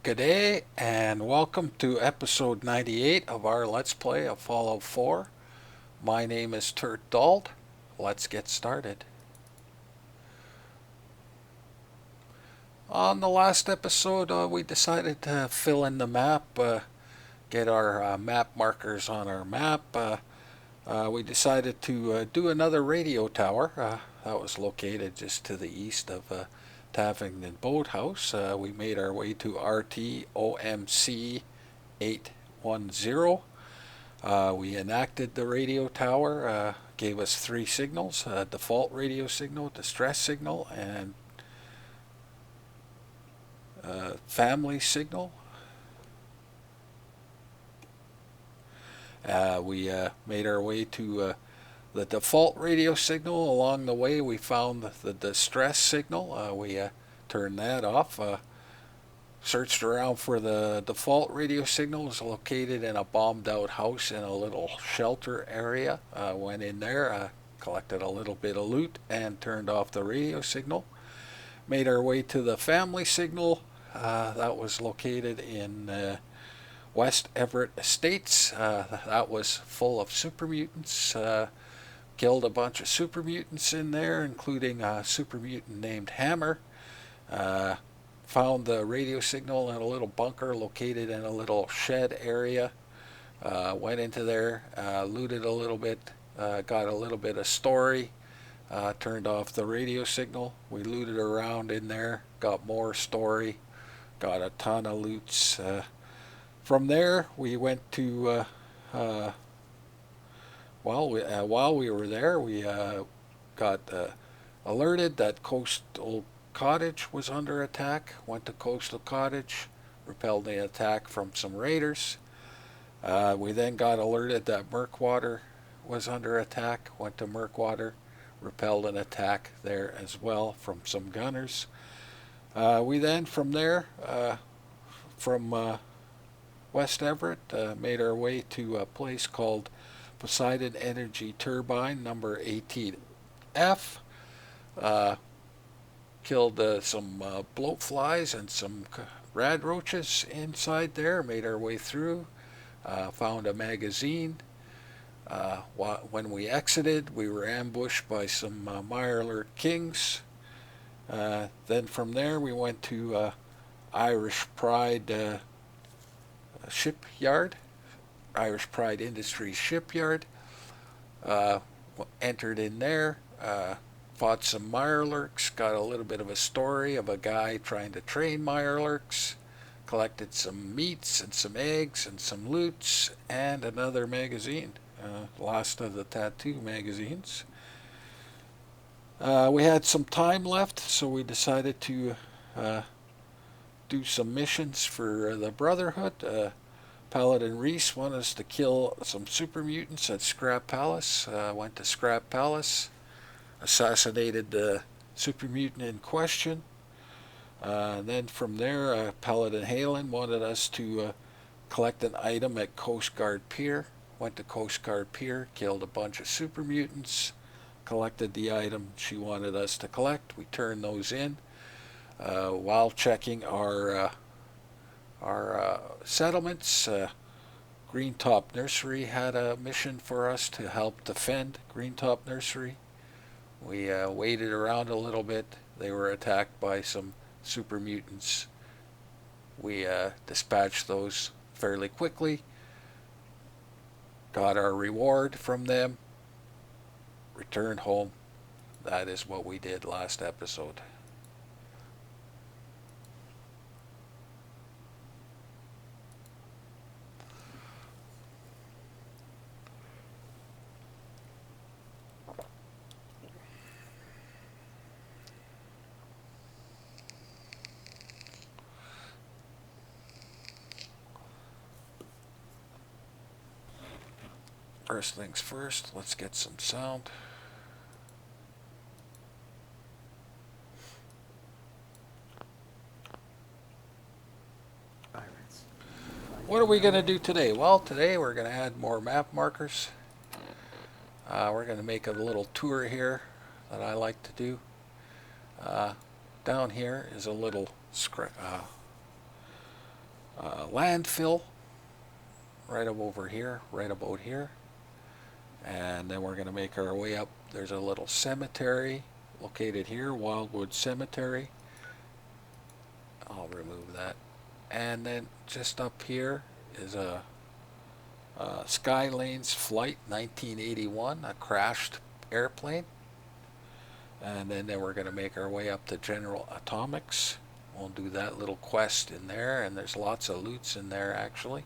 G'day and welcome to episode 98 of our Let's Play of Fallout 4. My name is Turt Dald. Let's get started. On the last episode, we decided to fill in the map, get our map markers on our map. We decided to do another radio tower that was located just to the east of Tavington Boathouse. We made our way to RTOMC 810. We enacted the radio tower, gave us three signals: default radio signal, distress signal, and family signal. We made our way to the default radio signal. Along the way we found the distress signal. We turned that off. Searched around for the default radio signal. It was located in a bombed out house in a little shelter area. Went in there, collected a little bit of loot and turned off the radio signal. Made our way to the family signal. That was located in West Everett Estates. That was full of super mutants. Killed a bunch of super mutants in there, including a super mutant named Hammer. Found the radio signal in a little bunker located in a little shed area. Went into there, looted a little bit, got a little bit of story, turned off the radio signal. We looted around in there, got more story, got a ton of loots. From there, we went to while we were there, we got alerted that Coastal Cottage was under attack. Went to Coastal Cottage, repelled the attack from some raiders. We then got alerted that Murkwater was under attack. Went to Murkwater, repelled an attack there as well from some gunners. We then, from there, from West Everett, made our way to a place called Poseidon Energy Turbine number 18F. Killed some bloat flies and some rad roaches inside there. Made our way through. Found a magazine. When we exited, we were ambushed by some Mirelurk Kings. Then from there we went to Irish Pride shipyard, Irish Pride Industries shipyard. Entered in there, fought some Mirelurks, got a little bit of a story of a guy trying to train Mirelurks, collected some meats and some eggs and some loots and another magazine, last of the tattoo magazines. We had some time left, so we decided to do some missions for the Brotherhood. Paladin Reese wanted us to kill some super mutants at Scrap Palace. Went to Scrap Palace, assassinated the super mutant in question. Then from there, Paladin Halen wanted us to collect an item at Coast Guard Pier. Went to Coast Guard Pier, killed a bunch of super mutants, collected the item she wanted us to collect. We turned those in. While checking our settlements, Greentop Nursery had a mission for us to help defend Greentop Nursery. We waited around a little bit. They were attacked by some super mutants. We dispatched those fairly quickly, got our reward from them, returned home. That is what we did last episode. First things first, let's get some sound. What are we going to do today? Well, today we're going to add more map markers. We're going to make a little tour here that I like to do. Down here is a little landfill right up over here, right about here. And then we're going to make our way up. There's a little cemetery located here, Wildwood Cemetery. I'll remove that. And then just up here is a Skylane's Flight 1981, a crashed airplane. And then we're going to make our way up to General Atomics. We'll do that little quest in there, and there's lots of loots in there actually.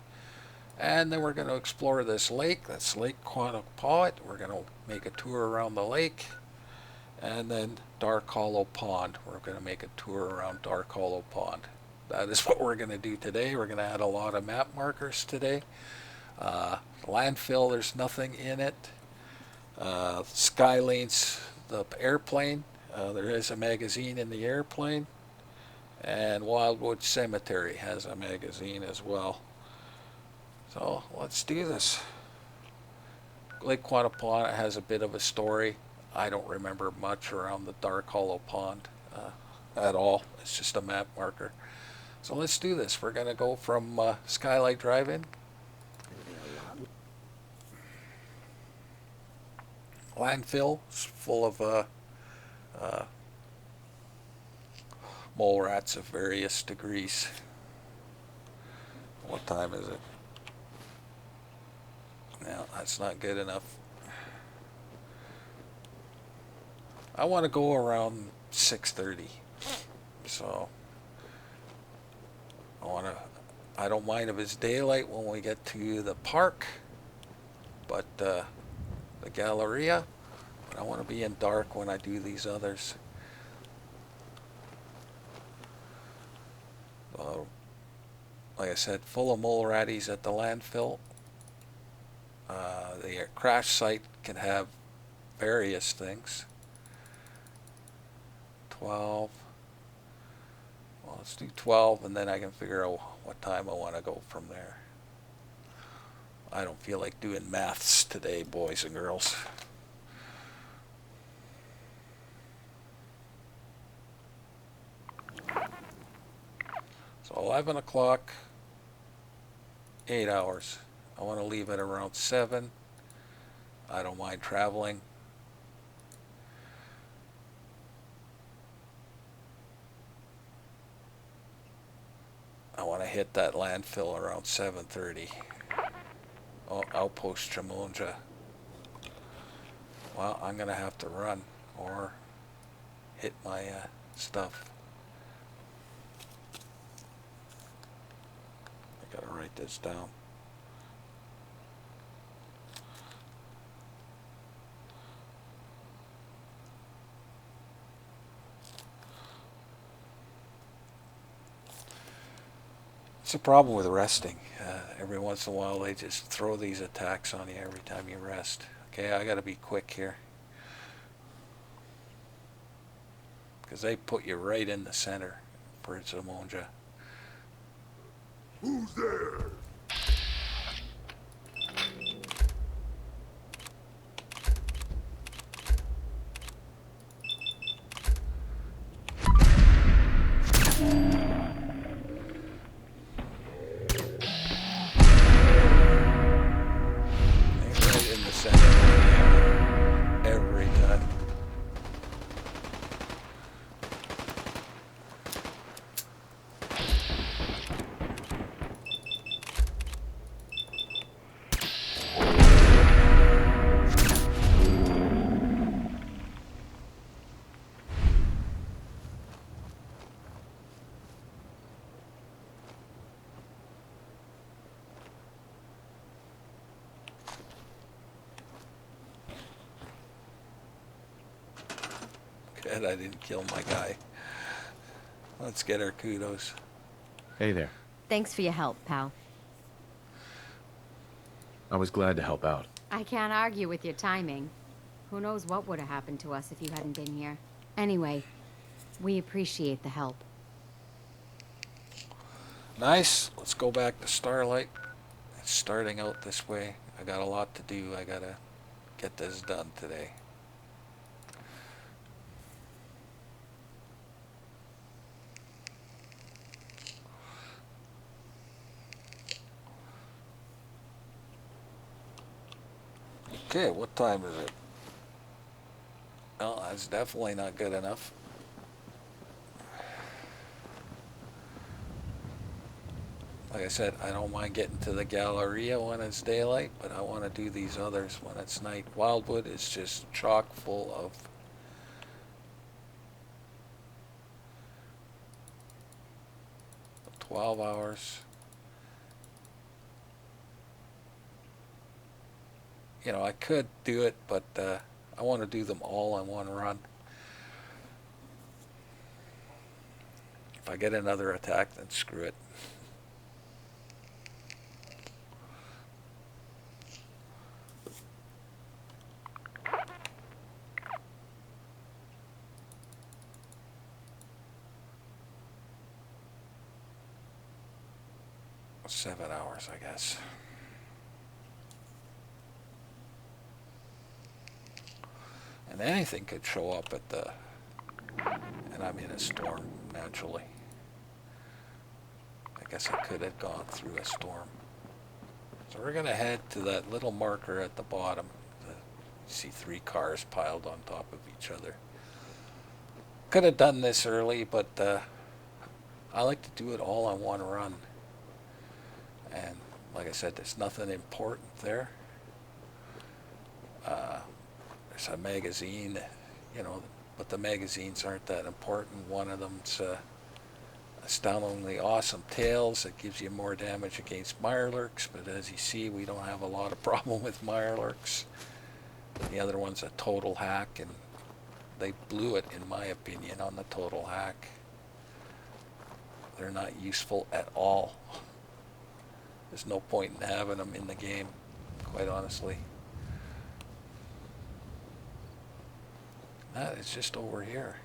And then we're going to explore this lake. That's Lake Quannapoit. We're going to make a tour around the lake. And then Dark Hollow Pond. We're going to make a tour around Dark Hollow Pond. That is what we're going to do today. We're going to add a lot of map markers today. Landfill, there's nothing in it. Skylane's the airplane. There is a magazine in the airplane. And Wildwood Cemetery has a magazine as well. So let's do this. Lake Quannapoit has a bit of a story. I don't remember much around the Dark Hollow Pond at all. It's just a map marker. So let's do this. We're going to go from Skylight Drive-In. Landfill is full of mole rats of various degrees. What time is it? No, that's not good enough. I want to go around 6:30. So I don't mind if it's daylight when we get to the park, but the Galleria, but I want to be in dark when I do these others. Like I said, full of mole ratties at the landfill. The crash site can have various things. 12. Well, let's do 12, and then I can figure out what time I want to go from there. I don't feel like doing maths today, boys and girls. So 11 o'clock, 8 hours. I want to leave at around 7. I don't mind traveling. I want to hit that landfill around 7:30. Oh, Outpost Chamonja. Well, I'm going to have to run or hit my stuff. I got to write this down. It's a problem with resting. Every once in a while they just throw these attacks on you every time you rest. Okay, I gotta be quick here, because they put you right in the center for Zamonja. Who's there? Good, I didn't kill my guy. Let's get our kudos. Hey there. Thanks for your help, pal. I was glad to help out. I can't argue with your timing. Who knows what would have happened to us if you hadn't been here. Anyway, we appreciate the help. Nice. Let's go back to Starlight. It's starting out this way. I got a lot to do. I gotta get this done today. Okay, what time is it? Well, that's definitely not good enough. Like I said, I don't mind getting to the Galleria when it's daylight, but I want to do these others when it's night. Wildwood is just chock full of 12 hours. You know, I could do it, but I want to do them all in one run. If I get another attack, then screw it. Seven hours, I guess. And anything could show up at the, and I'm in a storm, naturally. I guess I could have gone through a storm. So we're going to head to that little marker at the bottom. You see 3 cars piled on top of each other. Could have done this early, but I like to do it all in one run. And like I said, there's nothing important there. There's a magazine, you know, but the magazines aren't that important. One of them's Astoundingly Awesome Tales. That gives you more damage against mirelurks, but as you see, we don't have a lot of problem with mirelurks. The other one's a total hack, and they blew it, in my opinion, on the total hack. They're not useful at all. There's no point in having them in the game, quite honestly. That is just over here.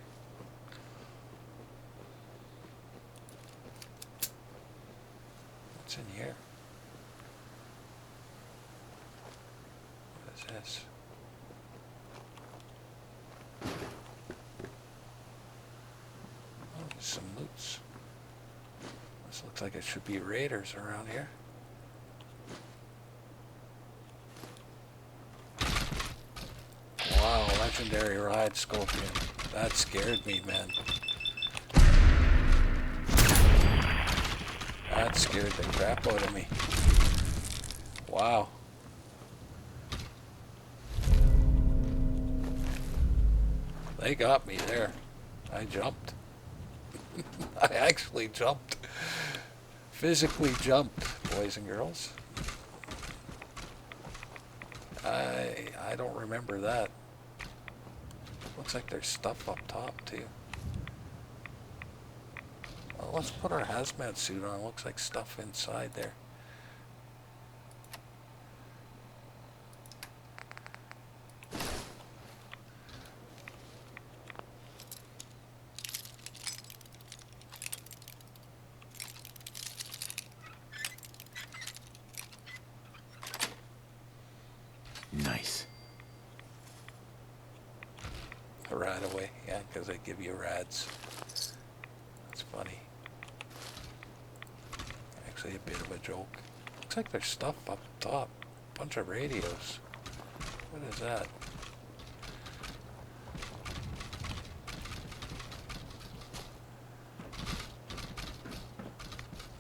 What's in here? What is this? Oh, there's some loots. This looks like it should be raiders around here. Wow, legendary ride scorpion. That scared me, man. That scared the crap out of me. Wow. They got me there. I jumped. I actually jumped. Physically jumped, boys and girls. I don't remember that. Looks like there's stuff up top too. Well, let's put our hazmat suit on. Looks like stuff inside there. Nice. A rad away, yeah, because they give you rads. That's funny. Actually, a bit of a joke. Looks like there's stuff up top. Bunch of radios. What is that?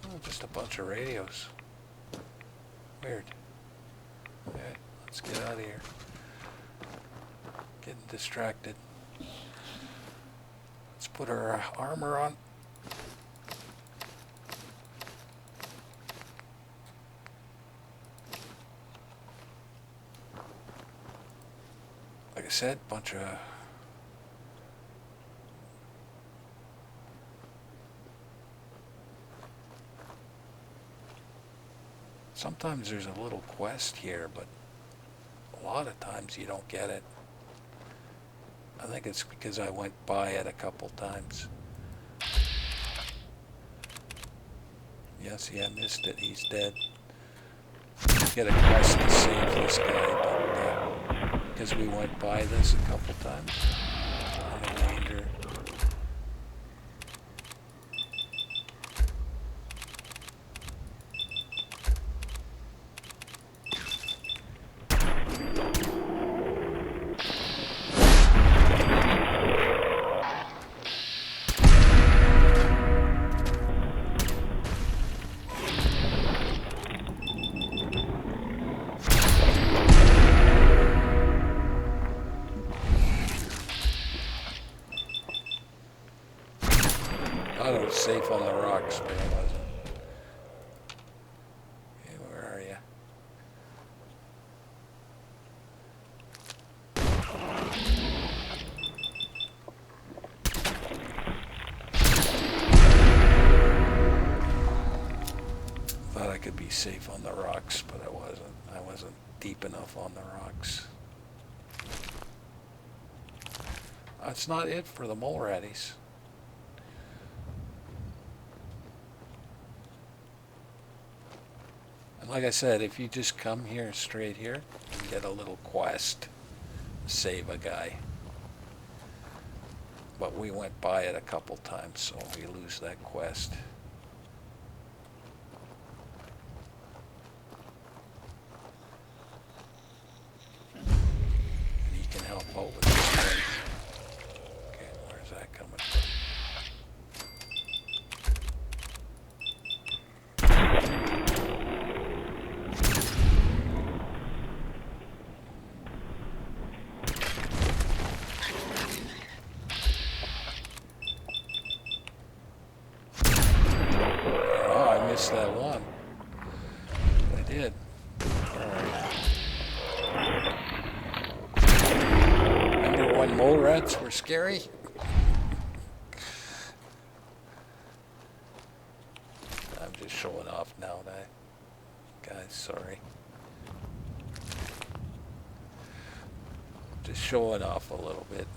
Oh, just a bunch of radios. Weird. Okay, let's get out of here. Getting distracted. Let's put our armor on. Like I said, bunch of sometimes there's a little quest here, but a lot of times you don't get it. I think it's because I went by it a couple times. Yes, yeah, I missed it. He's dead. Get a quest to save this guy, but because we went by this a couple times, I'm in danger. safe on the rocks, but I wasn't. Okay, where are you? Thought I could be safe on the rocks, but I wasn't. I wasn't deep enough on the rocks. That's not it for the mole ratties. And like I said, if you just come here straight here, you can get a little quest, save a guy. But we went by it a couple times, so we lose that quest. And he can help out with this thing. Okay, where's that coming from? Oh, I missed that one. I did. Remember when mole rats were scary? I'm just showing off now, guys. Sorry. Just showing off a little bit.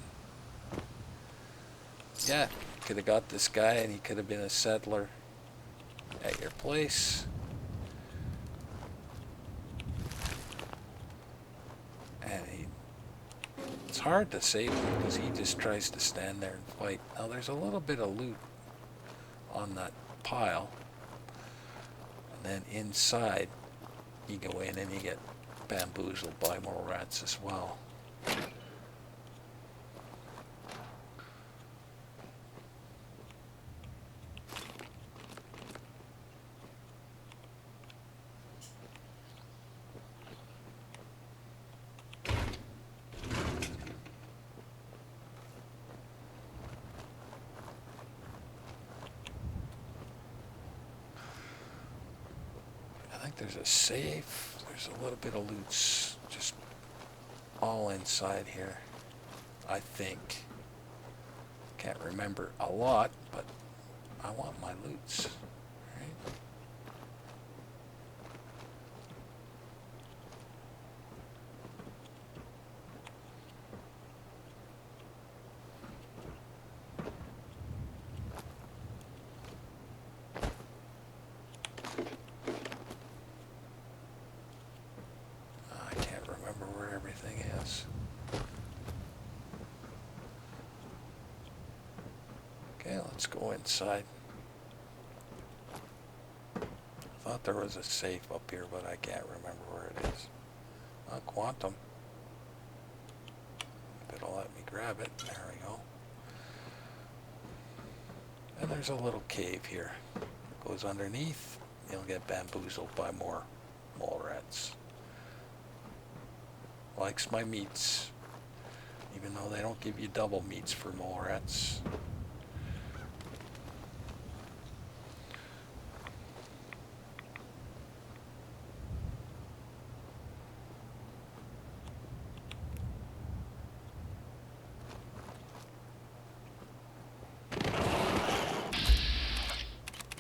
Yeah, could have got this guy and he could have been a settler at your place. And it's hard to save him because he just tries to stand there and fight. Now there's a little bit of loot on that pile. And then inside you go in and you get bamboozled by more rats as well. I think there's a safe. There's a little bit of loot just all inside here. I think. Can't remember a lot, but I want my loots. Right? I can't remember where everything is. Okay, let's go inside. I thought there was a safe up here, but I can't remember where it is. Quantum. If it'll let me grab it. There we go. And there's a little cave here. It goes underneath. You'll get bamboozled by more mole rats. Likes my meats. Even though they don't give you double meats for mole rats.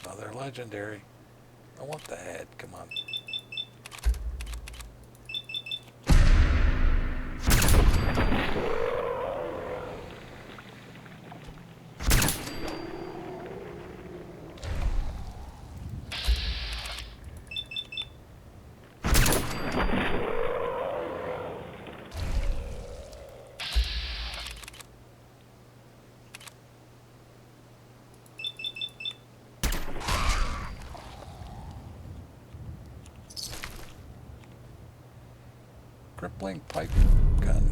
Another legendary. I want the head, come on. Crippling pipe gun.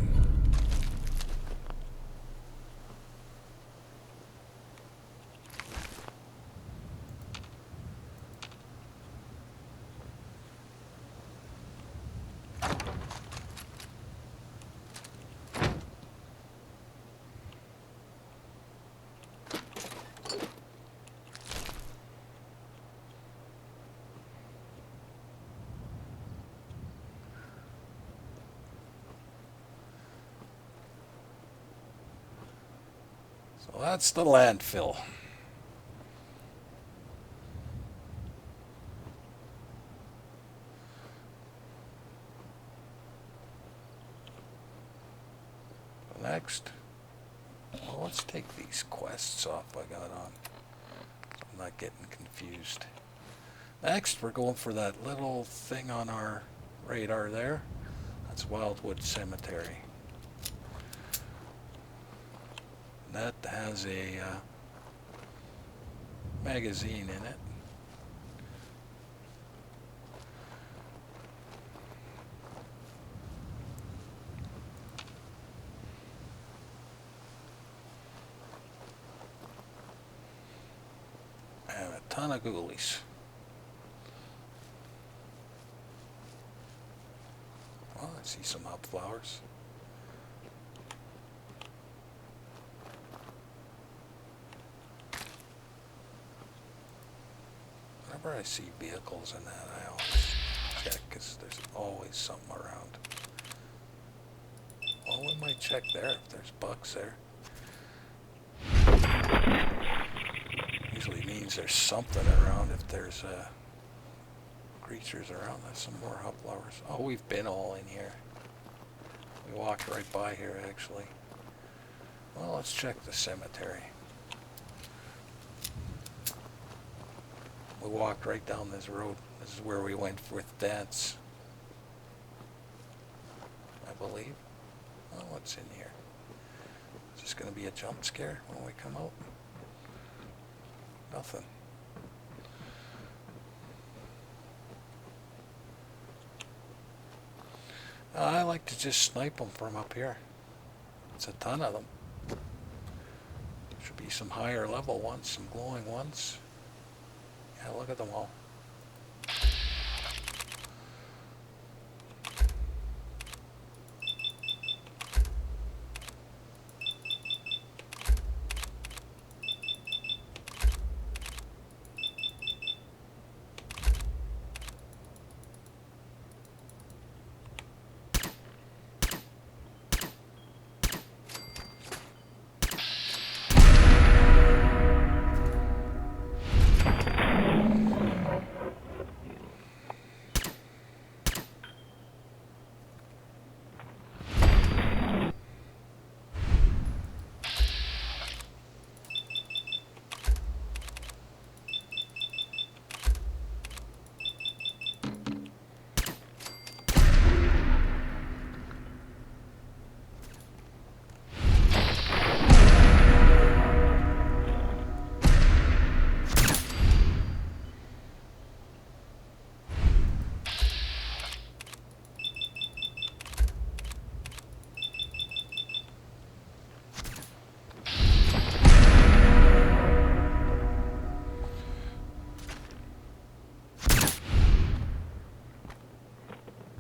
So that's the landfill. Next, well, let's take these quests off I got on. So I'm not getting confused. Next, we're going for that little thing on our radar there. That's Wildwood Cemetery. That has a magazine in it. And a ton of ghoulies. Well, I see some hop flowers. Whenever I see vehicles in that, I always check because there's always something around. Well, we might check there if there's bugs there. Usually means there's something around if there's creatures around. There's some more hop flowers. Oh, we've been all in here. We walked right by here, actually. Well, let's check the cemetery. We walked right down this road. This is where we went with dance, I believe. Well, what's in here? Is this going to be a jump scare when we come out? Nothing. I like to just snipe them from up here. It's a ton of them. Should be some higher level ones, some glowing ones. Yeah, look at them all.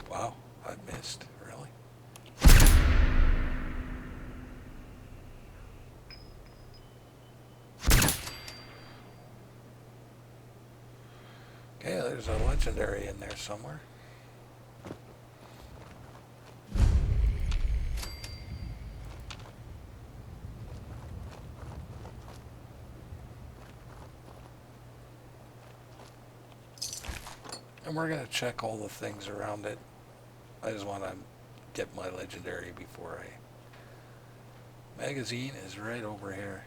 Wow, I missed, really? Okay, there's a legendary in there somewhere. And we're going to check all the things around it. I just want to get my legendary before I... Magazine is right over here.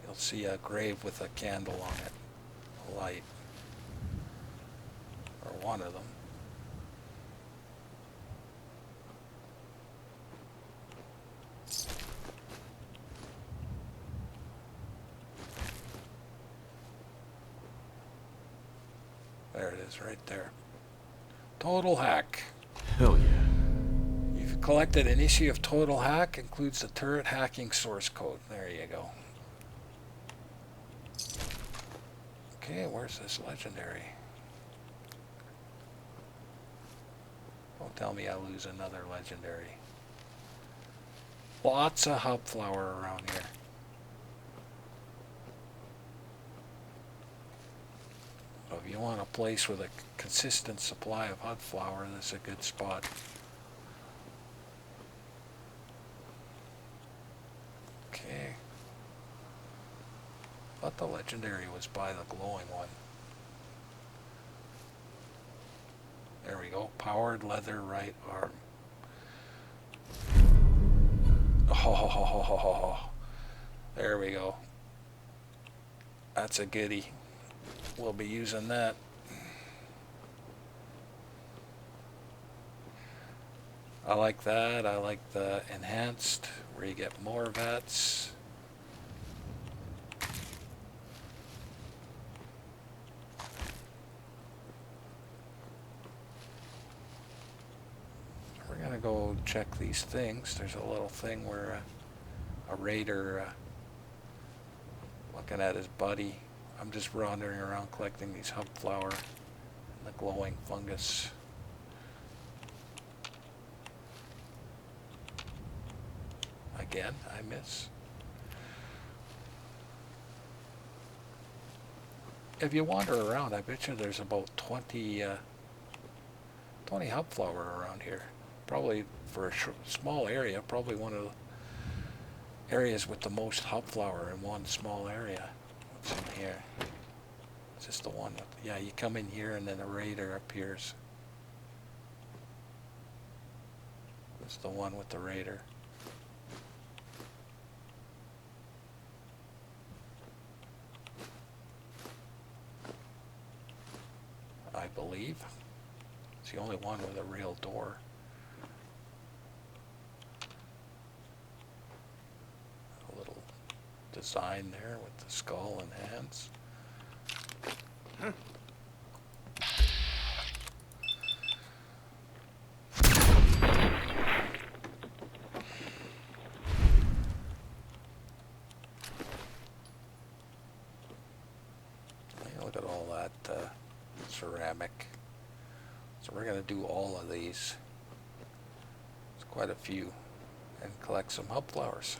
You'll see a grave with a candle on it. A light. Or one of them. There it is, right there. Total Hack. Hell yeah. You've collected an issue of Total Hack. Includes the turret hacking source code. There you go. Okay, where's this legendary? Don't tell me I lose another legendary. Lots of hop flower around here. So if you want a place with a consistent supply of hop flower, this is a good spot. Okay, thought the legendary was by the glowing one. There we go. Powered leather right arm. Oh, there we go. That's a goodie. We'll be using that. I like that. I like the enhanced, where you get more vats. We're gonna go check these things. There's a little thing where a raider looking at his buddy. I'm just wandering around collecting these hub flower and the glowing fungus. Again, I miss. If you wander around, I bet you there's about 20 hub flower around here. Probably for a small area, probably one of the areas with the most hub flower in one small area. What's in here? Is this the one? Yeah, you come in here and then a raider appears. It's the one with the raider. I believe. It's the only one with a real door. A little design there with the skull and hands. Look at all that ceramic. So we're going to do all of these. It's quite a few. And collect some hub flowers.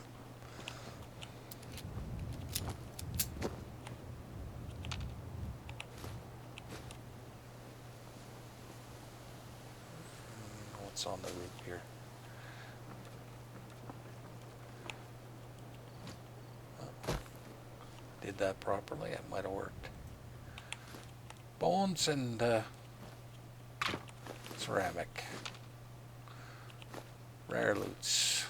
What's on the roof here? Did that properly? It might have worked. Bones and ceramic. Rare loots.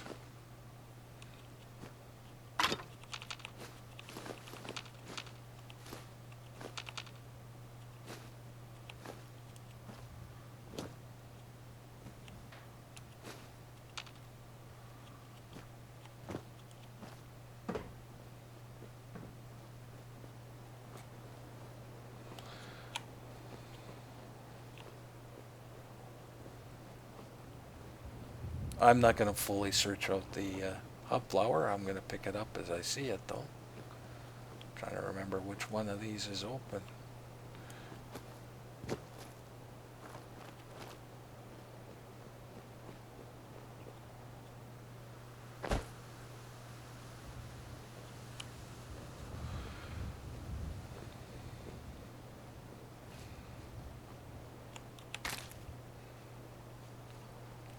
I'm not going to fully search out the hub flower. I'm going to pick it up as I see it, though. I'm trying to remember which one of these is open.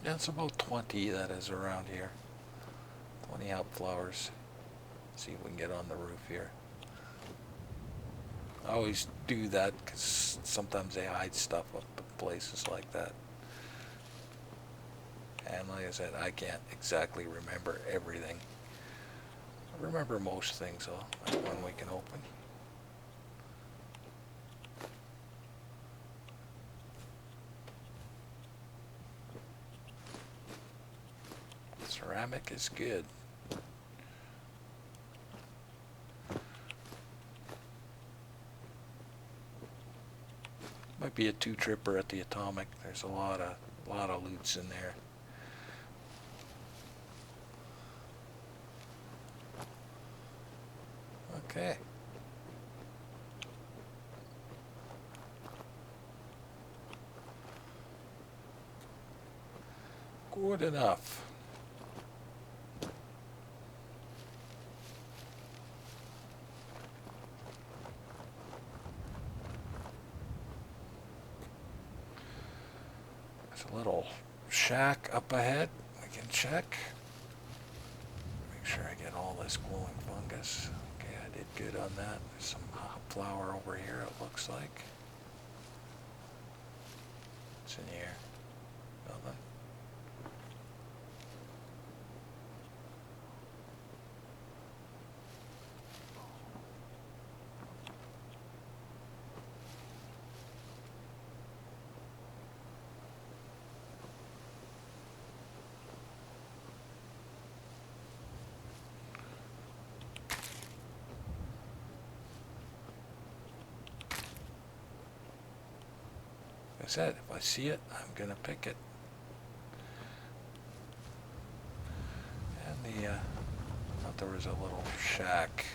Yeah, it's about 20 that is around here. 20 hub flowers. See if we can get on the roof here. I always do that because sometimes they hide stuff up in places like that. And like I said, I can't exactly remember everything. I remember most things, though. That's one we can open. Ceramic is good. Might be a two-tripper at the Atomic. There's a lot of loots in there. Okay. Good enough. A little shack up ahead. We can check. Make sure I get all this glowing fungus. Okay, I I did good on that. There's some flour over here, it looks like. What's in here? Nothing. Like I said, if I see it, I'm gonna pick it. And the, thought there was a little shack.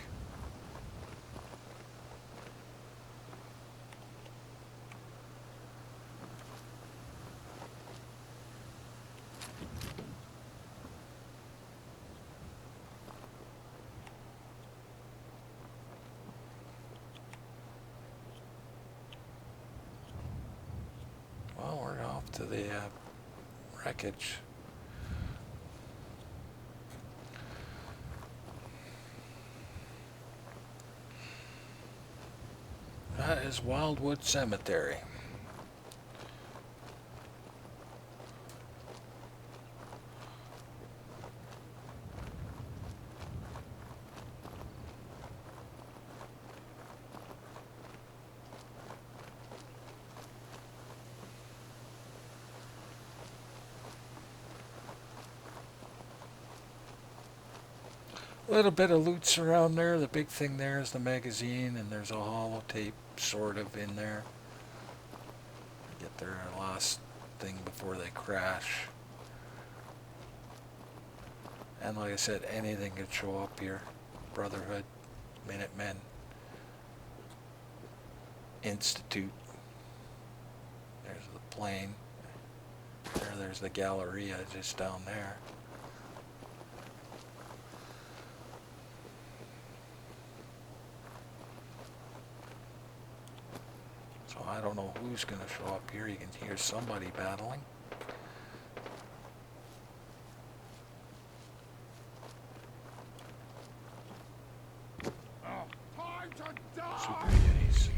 Well, we're off to the wreckage. That is Wildwood Cemetery. A little bit of loot's around there. The big thing there is the magazine, and there's a holotape sort of in there. Get their last thing before they crash. And like I said, anything could show up here. Brotherhood, Minutemen, Institute. There's the plane. There's the Galleria just down there. So I don't know who's going to show up here. You can hear somebody battling. Super Unis.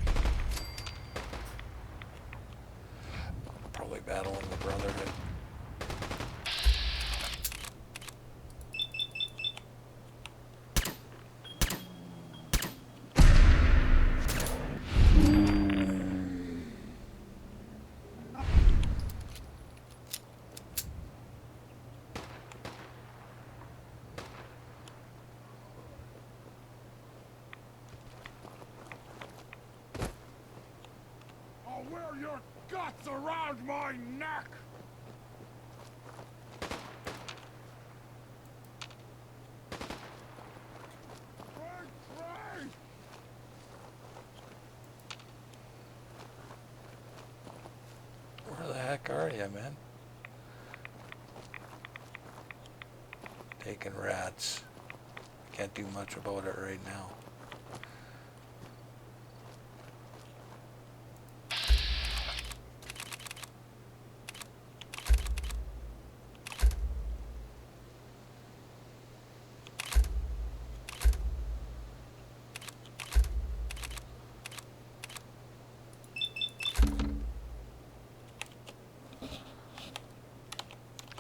Probably battling the Brotherhood. Wear your guts around my neck! Trade! Where the heck are you, man? Taking rats. Can't do much about it right now.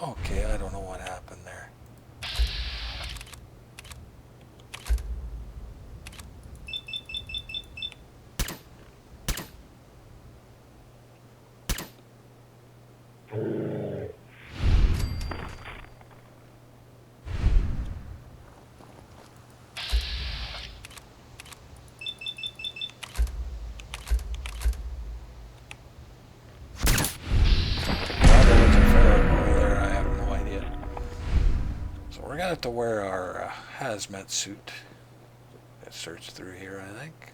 Okay, I don't know what happened there. We're gonna have to wear our hazmat suit. Let's search through here, I think.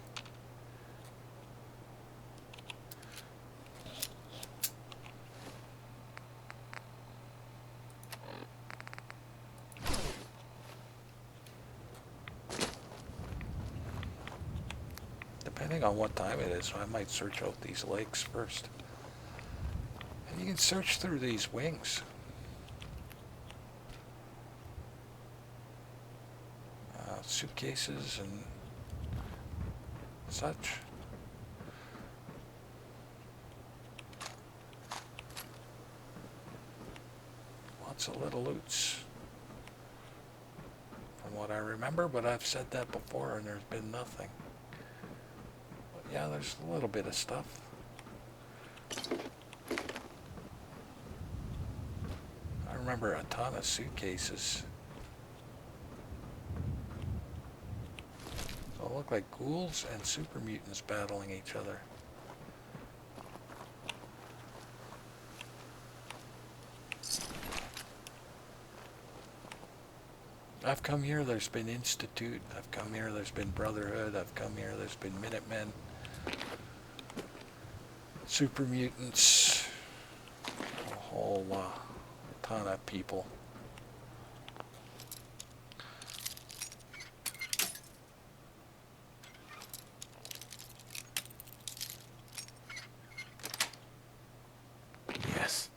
Depending on what time it is, I might search out these lakes first. And you can search through these wings. Suitcases and such. Lots of little loots. From what I remember, but I've said that before and there's been nothing. But yeah, there's a little bit of stuff. I remember a ton of suitcases. So it looked like ghouls and super mutants battling each other. I've come here, there's been Institute. I've come here, there's been Brotherhood. I've come here, there's been Minutemen. Super mutants. A whole ton of people. Yes.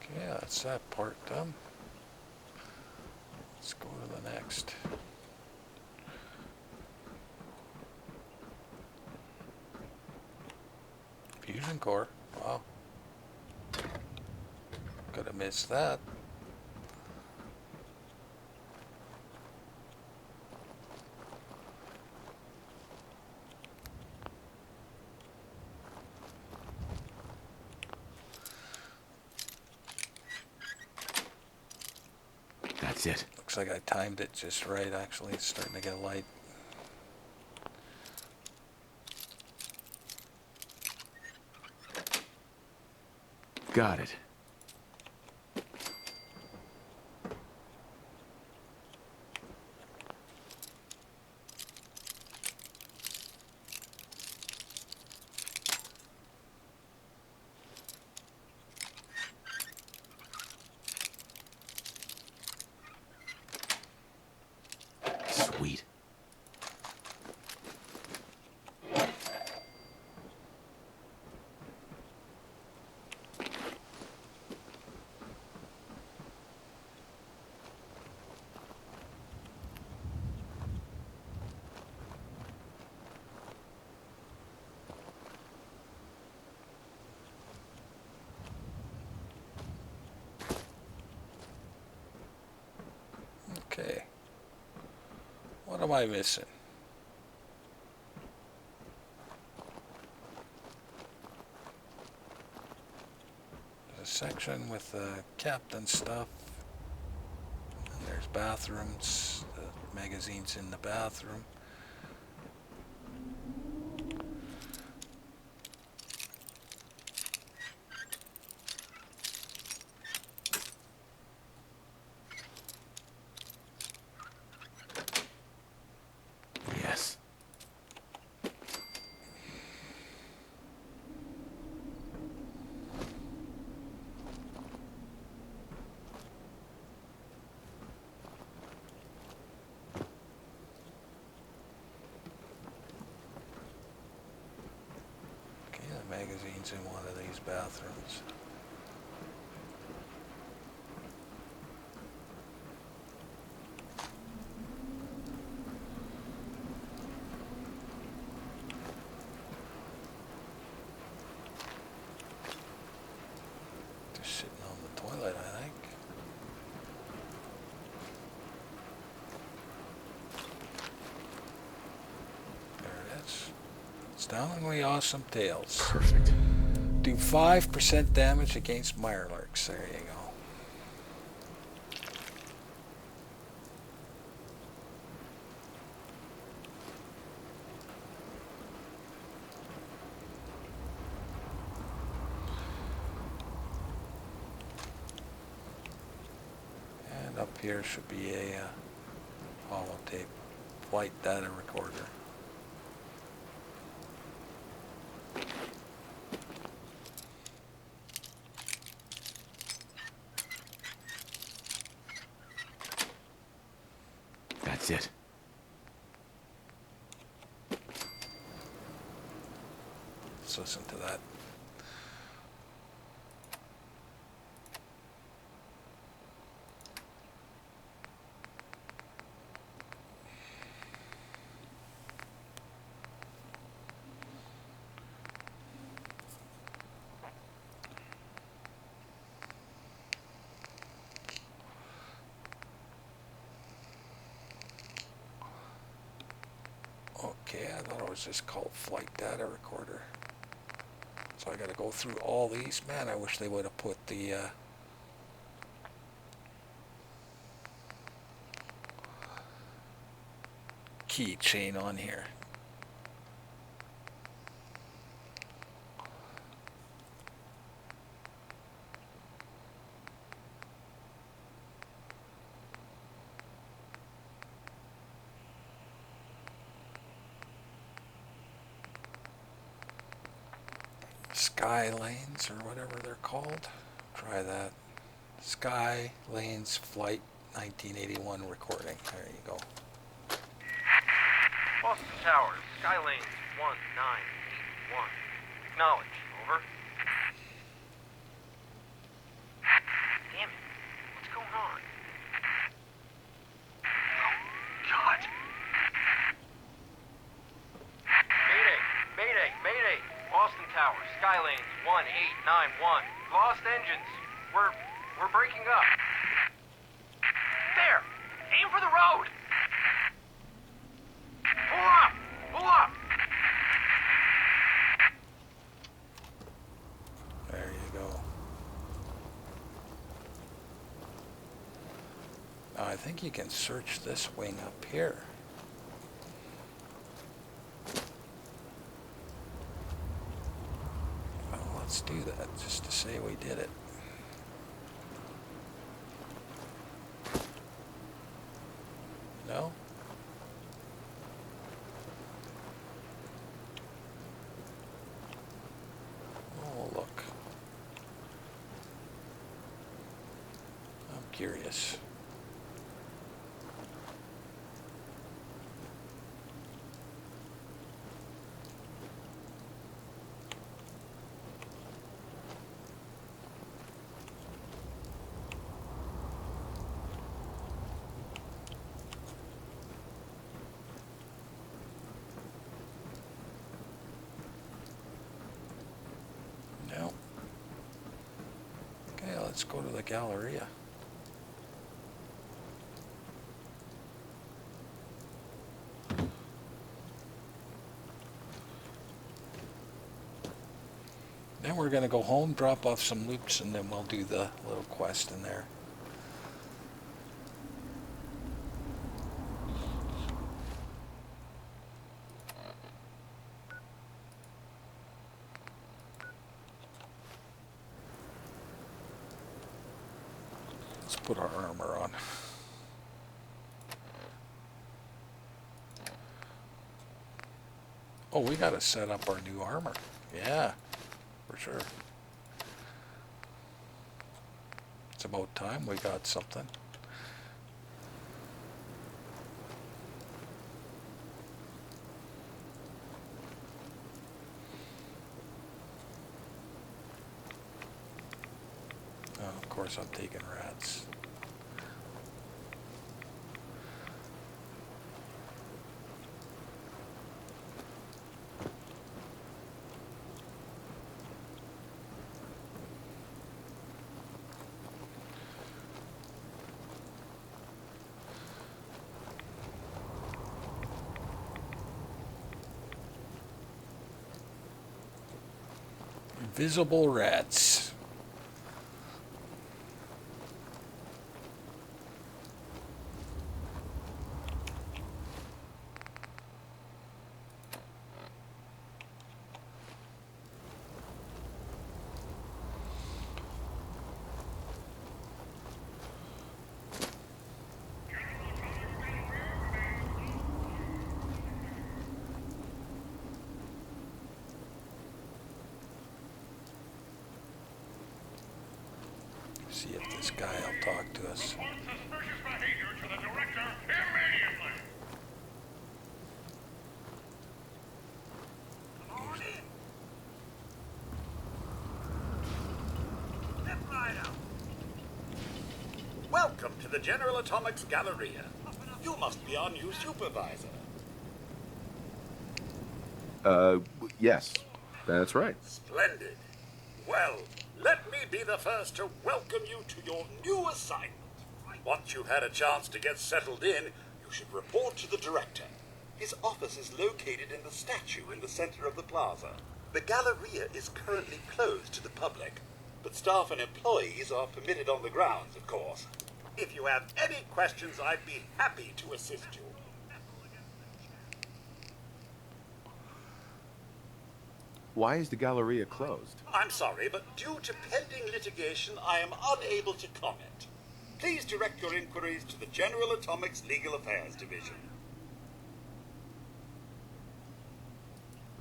Okay, that's that part done. Let's go to the next. Fusion core. Wow. Could have missed that. That's it. Looks like I timed it just right, actually. It's starting to get light. Got it. Sweet. Okay. What am I missing? There's a section with the captain stuff. And there's bathrooms. The magazine's in the bathroom. Yes. Okay, the magazine's in one of these bathrooms. Just sitting on the toilet, I think. There it is. Astoundingly awesome tails. Perfect. Do 5% damage against mirelurks. There you go. And up here should be a holotape flight data recorder. That's it. Let's listen to that. Okay, I thought it was just called flight data recorder. So I got to go through all these. Man, I wish they would have put the keychain on here. Sky lanes or whatever they're called. Try that. Sky lanes flight 1981 recording. There you go. Boston Towers, Skylanes 1981. Acknowledge. Over. Damn it. What's going on? Oh, God. Mayday, Mayday, Mayday. Boston Towers, Skylanes 1891. Lost engines. We're breaking up. There! Aim for the road! Pull up! Pull up! There you go. Now I think you can search this wing up here. Well, let's do that just to say we did it. No? Oh, look. I'm curious. No. Okay, let's go to the Galleria. Then we're going to go home, drop off some loops, and then we'll do the little quest in there. Let's put our armor on. Oh, we got to set up our new armor. Yeah, for sure. It's about time we got something. Oh, of course I'm taking rats. Invisible rats. See if this guy will talk to us. Report suspicious behavior to the director immediately. Welcome to the General Atomics Galleria. You must be our new supervisor. Yes, that's right. Splendid. Well, let me be the first to welcome you to your new assignment. Once you've had a chance to get settled in, you should report to the director. His office is located in the statue in the center of the plaza. The Galleria is currently closed to the public, but staff and employees are permitted on the grounds, of course. If you have any questions, I'd be happy to assist you. Why is the Galleria closed? I'm sorry, but due to pending litigation, I am unable to comment. Please direct your inquiries to the General Atomics Legal Affairs Division.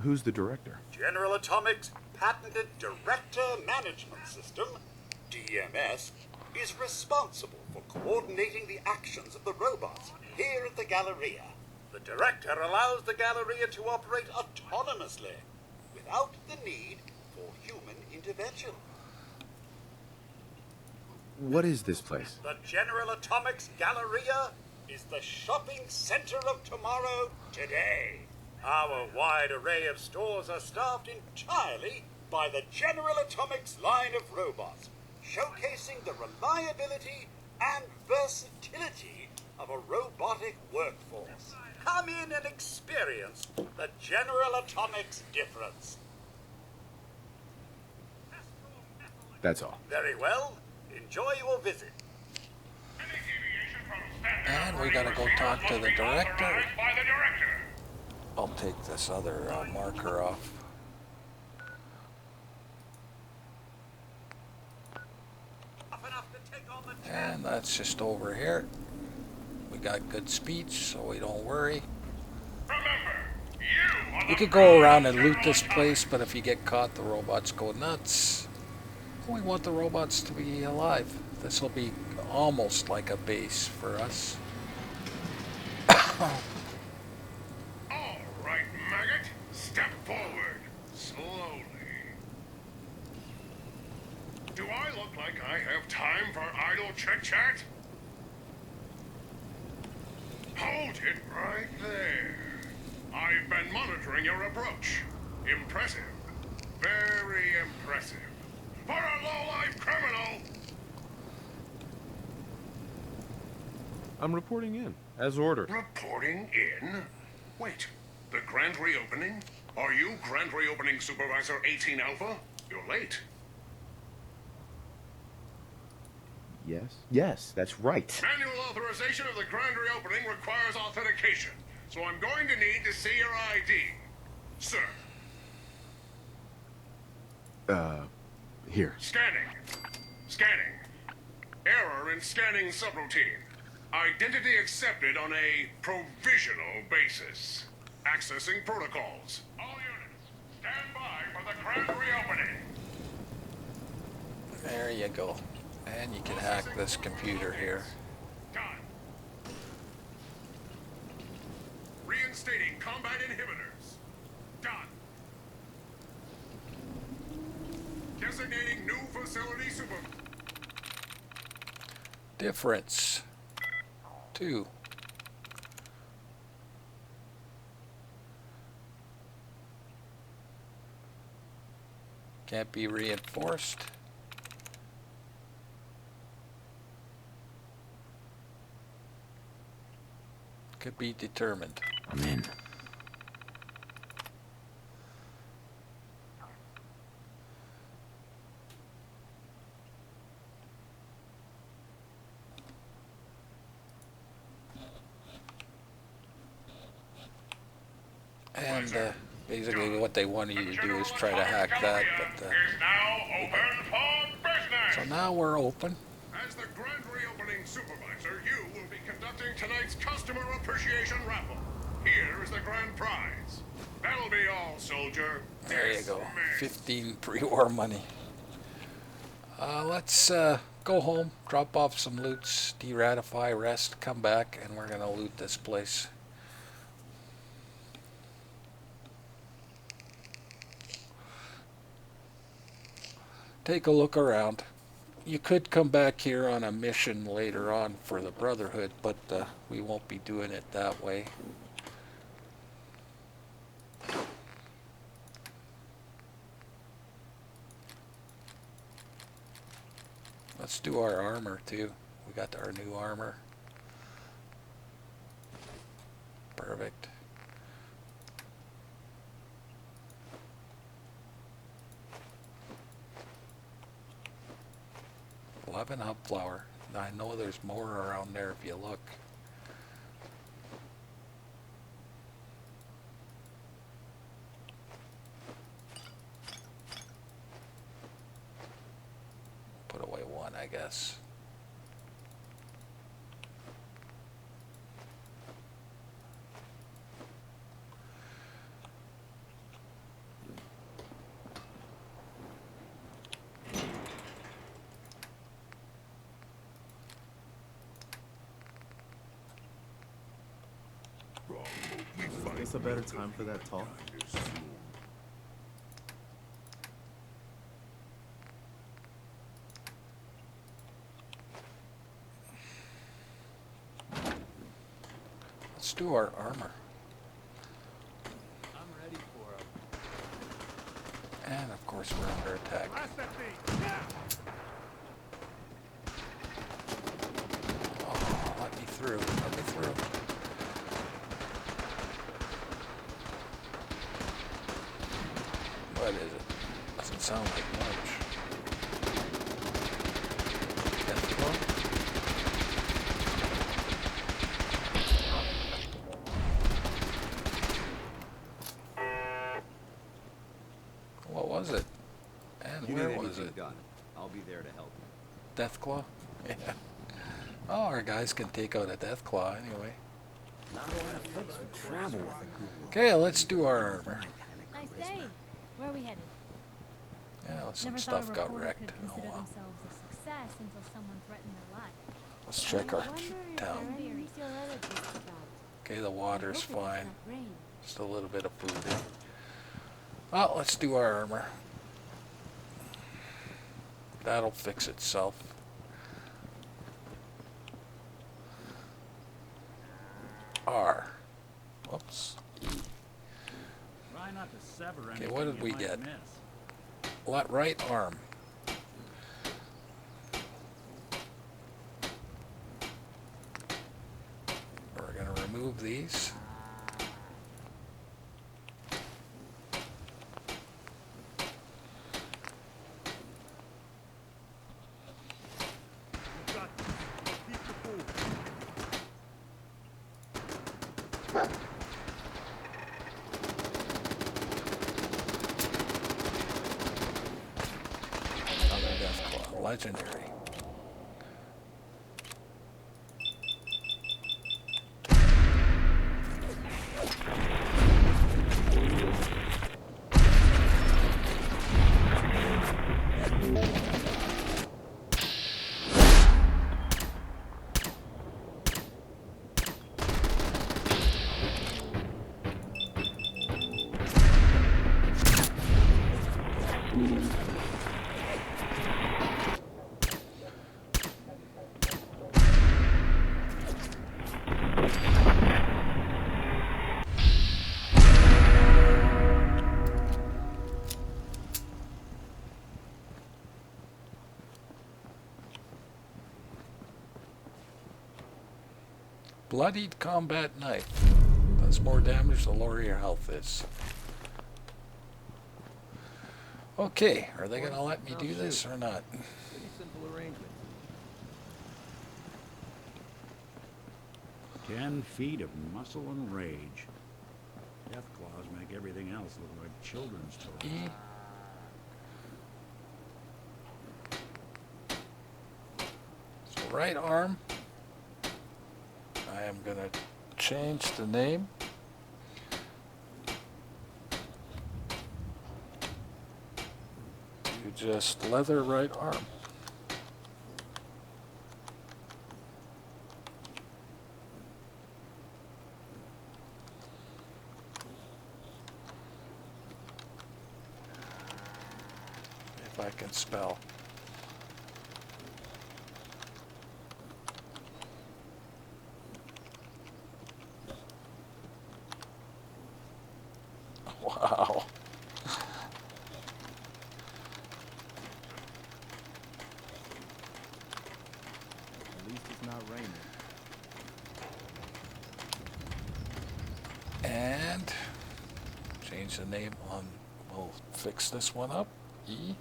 Who's the director? General Atomics' Patented Director Management System, DMS, is responsible for coordinating the actions of the robots here at the Galleria. The director allows the Galleria to operate autonomously, without the need for human intervention. What is this place? The General Atomics Galleria is the shopping center of tomorrow today. Our wide array of stores are staffed entirely by the General Atomics line of robots, showcasing the reliability and versatility of a robotic workforce. Come in and experience the General Atomics difference. That's all. Very well. Enjoy your visit. And we gotta go talk to the director. I'll take this other marker off. And that's just over here. We got good speech, so we don't worry. You could go around and loot this place, but if you get caught, the robots go nuts. We want the robots to be alive. This will be almost like a base for us. All right, maggot. Step forward. Slowly. Do I look like I have time for idle chit-chat? Hold it right there. I've been monitoring your approach. Impressive. Very impressive. For a low-life criminal! I'm reporting in, as ordered. Reporting in? Wait, the grand reopening? Are you Grand Reopening Supervisor 18 Alpha? You're late. Yes? Yes, that's right. Manual authorization of the grand reopening requires authentication, so I'm going to need to see your ID. Sir. Here. Scanning. Scanning. Error in scanning subroutine. Identity accepted on a provisional basis. Accessing protocols. All units, stand by for the grand reopening. There you go. And you can hack this computer here. Done. Reinstating combat inhibitors. Done. Designating new facility super... Difference. 2. Can't be reinforced. Could be determined. I'm in. And basically what they want you to do is try to hack that. But is now open for business. so now we're open. As the grand reopening supervisor, you will be conducting tonight's customer appreciation raffle. Here is the grand prize. That'll be all, soldier. There you go. Dismissed. 15 pre-war money. Let's go home, drop off some loots, de-ratify, rest, come back, and we're gonna loot this place. Take a look around. you could come back here on a mission later on for the Brotherhood, but we won't be doing it that way. Let's do our armor too. We got our new armor. Perfect. Eleven hub flower. I know there's more around there if you look. Put away one, I guess. Is this a better time for that talk? Let's do our armor. I'm ready for him. And of course we're under attack. Oh, let me through. Let me through. What is it? Doesn't sound like much. Death Claw? What was it? And where was it? Done. I'll be there to help. Death Claw? Yeah. Oh, our guys can take out a Death Claw anyway. Okay, let's do our armor. Nice day. Where are we headed? Yeah, some Never stuff thought a got reporter wrecked. could Oh consider well. themselves a success until someone threatened their life. Let's check our I wonder if town. there are any your relatives about. Okay, the water's I hope it does fine. not rain. Just a little bit of food. Well, let's do our armor. That'll fix itself. R. Whoops. Try not to sever Okay, anything what did you we might get? miss. Right arm. We're going to remove these. Another Death Claw. Legendary. Bloodied combat knife. Does more damage the lower your health is. Okay, are they gonna let me do this or not? Pretty simple arrangement. 10 feet of muscle and rage. Death claws make everything else look like children's toys. E. So right arm. I am gonna change the name. To just leather right arm. If I can spell. the name on, we'll fix this one up. E.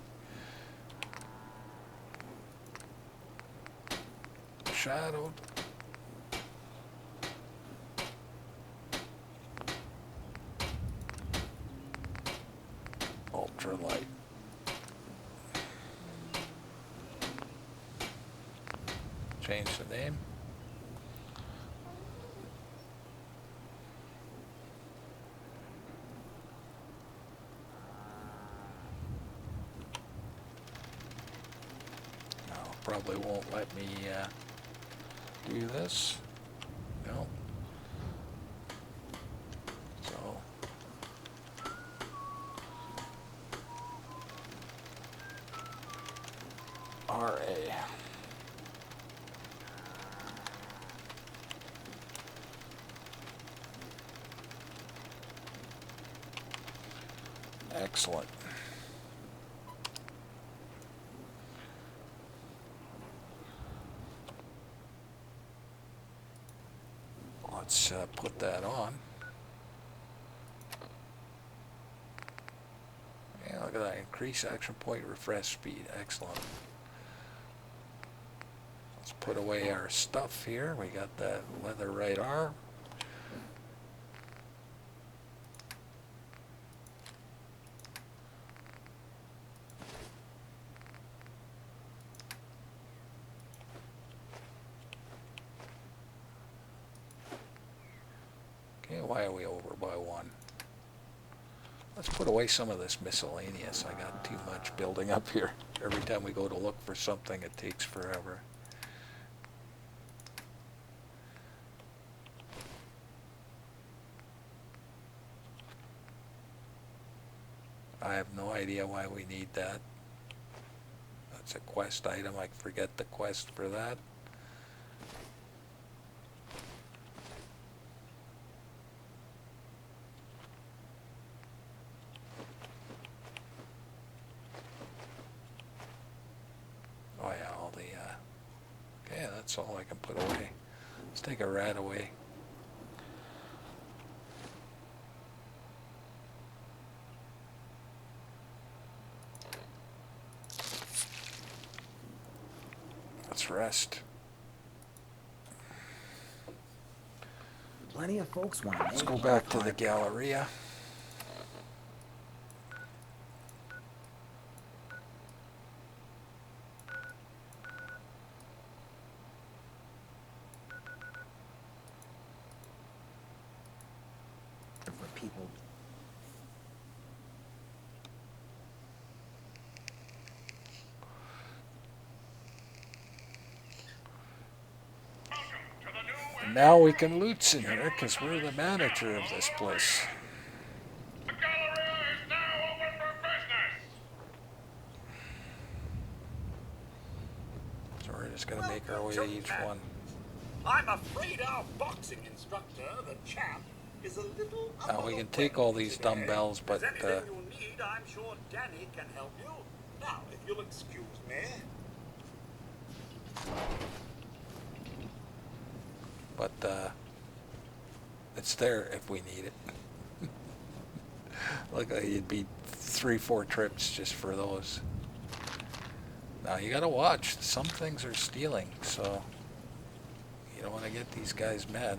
Shadowed. Ultralight. Change the name. No, probably won't let me do this. No. So RA. Excellent. Let's put that on. Yeah, look at that. Increase action point, refresh speed. Excellent. Let's put away our stuff here. We got that leather right arm. Okay, why are we over by one? Let's put away some of this miscellaneous. I got too much building up here. Every time we go to look for something, it takes forever. I have no idea why we need that. That's a quest item. I forget the quest for that. Oh yeah, all the, okay, that's all I can put away. Let's take a rat away. Let's rest. Plenty of folks want to Let's go back to the Galleria. for people. And now we can loot in here because we're the manager of this place. The Galleria is now open for business. So we're just going to make our way to each one. I'm afraid our boxing instructor, the chap, is a little. Now we can take all these dumbbells, but If there's anything you need, I'm sure Danny can help you. Now, if you'll excuse me. it's there if we need it. Look, it'd be 3-4 trips just for those. Now you gotta watch. Some things are stealing, so you don't want to get these guys mad.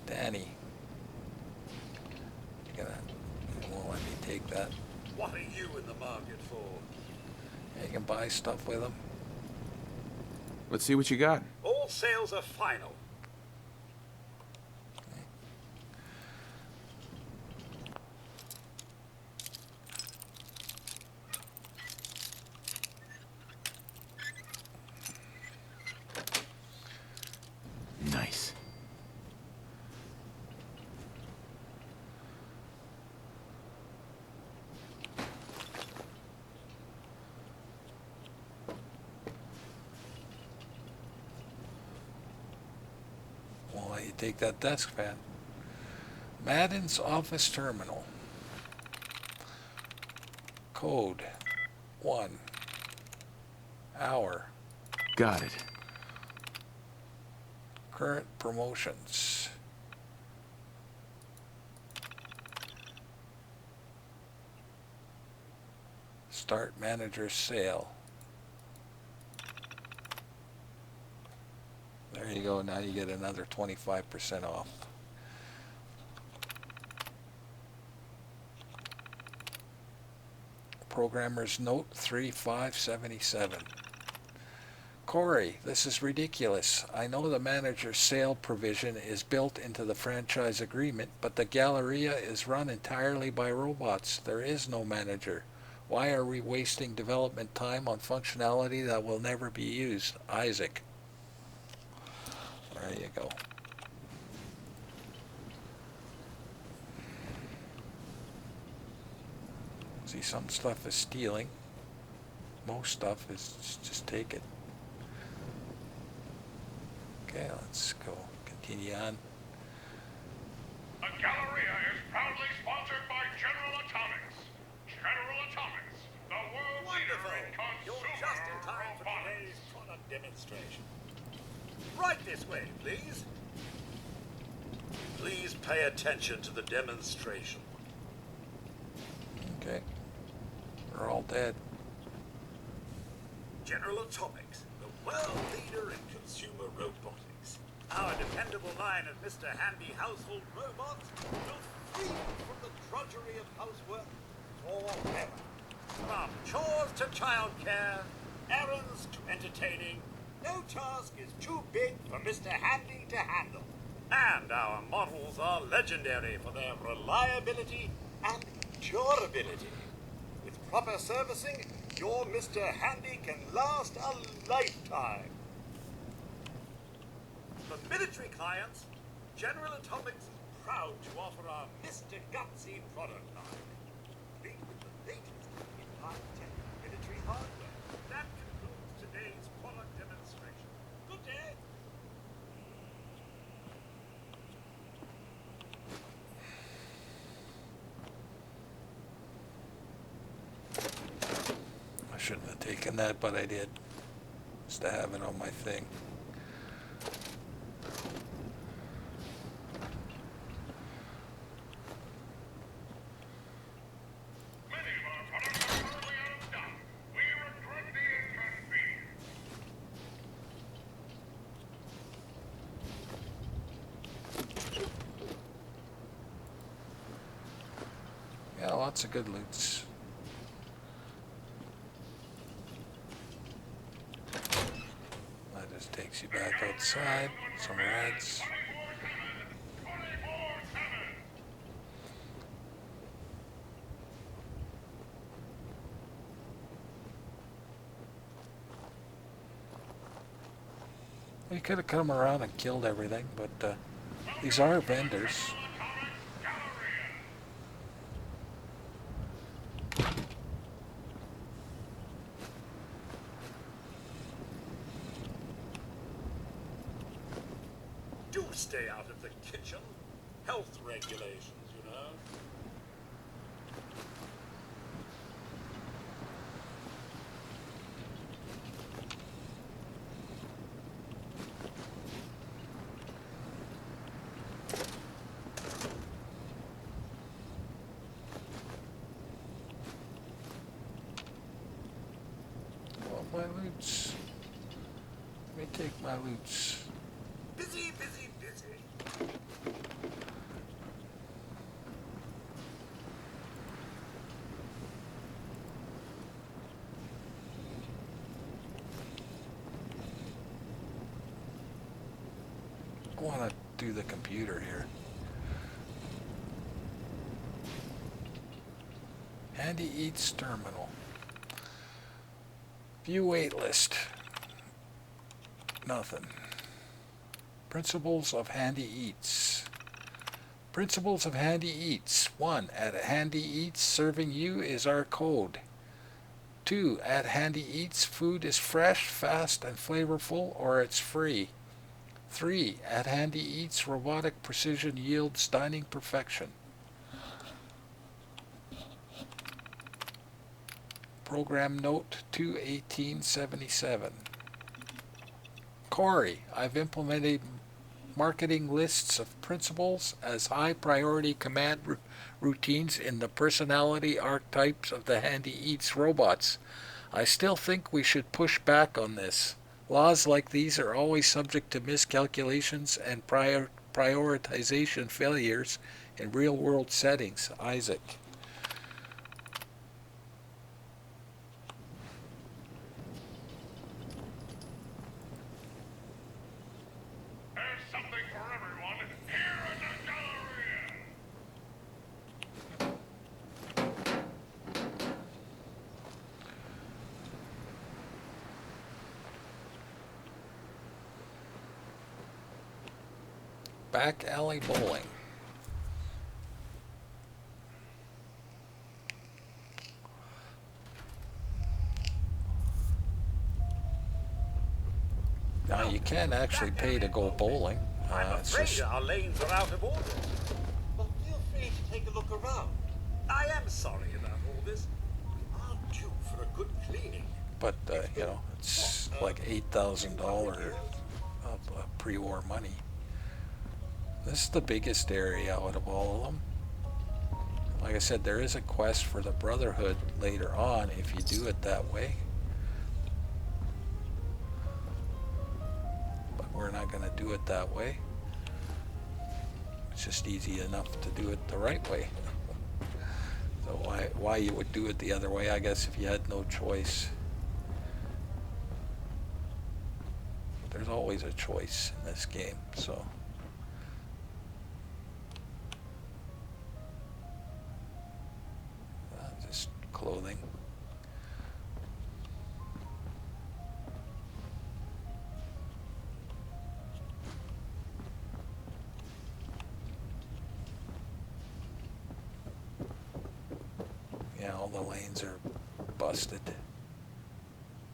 Danny, you won't let me take that. What are you in the market for? You can buy stuff with them. Let's see what you got. All sales are final. Nice. Won't let you take that desk pad. Madden's office terminal. Code 1. Hour. Got it. Current promotions. Start manager sale. There you go. Now you get another 25% off. Programmer's note 3577. Corey, this is ridiculous. I know the manager's sale provision is built into the franchise agreement, but the Galleria is run entirely by robots. There is no manager. Why are we wasting development time on functionality that will never be used? Isaac. There you go. See, some stuff is stealing. Most stuff is just take it. Okay, let's go. Continue on. The Galleria is proudly sponsored by General Atomics. General Atomics, the world leader Wonderful. in You're consumer just in time for robotics. today's product demonstration. Right this way, please. Please pay attention to the demonstration. Okay. We're all dead. General Atomics, the world leader in consumer robotics. Our dependable line of Mr. Handy household robots will free you from the drudgery of housework forever. From chores to childcare, errands to entertaining, no task is too big for Mr. Handy to handle. And our models are legendary for their reliability and durability. With proper servicing, your Mr. Handy can last a lifetime. For military clients, General Atomics is proud to offer our Mr. Gutsy product line. Complete with the latest in high-tech military hardware. That concludes today's product demonstration. Good day. I shouldn't have taken that, but I did. Just to have it on my thing. Many of our products are currently out of stock. We regret the inconvenience. Yeah, lots of good loots. That just takes you back outside. Some reds. 24/7. 24/7. We could have come around and killed everything, but these are vendors. Atomics Galleria. Do stay out of the kitchen. Health regulations, you know. Well, my loots. Let me take my loots. Busy, busy, busy. I want to do the computer here. Handy Eats terminal. View wait list. Nothing. Principles of Handy Eats. Principles of Handy Eats. 1. At Handy Eats, serving you is our code. 2. At Handy Eats, food is fresh, fast, and flavorful, or it's free. 3. At Handy Eats, robotic precision yields dining perfection. Program note 21877. Corey, I've implemented marketing lists of principles as high priority command routines in the personality archetypes of the Handy Eats robots. I still think we should push back on this. Laws like these are always subject to miscalculations and prioritization failures in real world settings. Isaac. There's something for everyone here at the Galleria. Back alley bowling. Now you can actually pay to go bowling. I'm It's afraid just our lanes are out of order. But feel free to take a look around. I am sorry about all this. We are due for a good cleaning. but it's like $8,000 of pre-war money. This is the biggest area out of all of them. Like I said, there is a quest for the Brotherhood later on if you do it that way. But we're not going to do it that way. It's just easy enough to do it the right way. So why you would do it the other way, I guess, if you had no choice. There's always a choice in this game, so. Just clothing. Yeah, all the lanes are busted.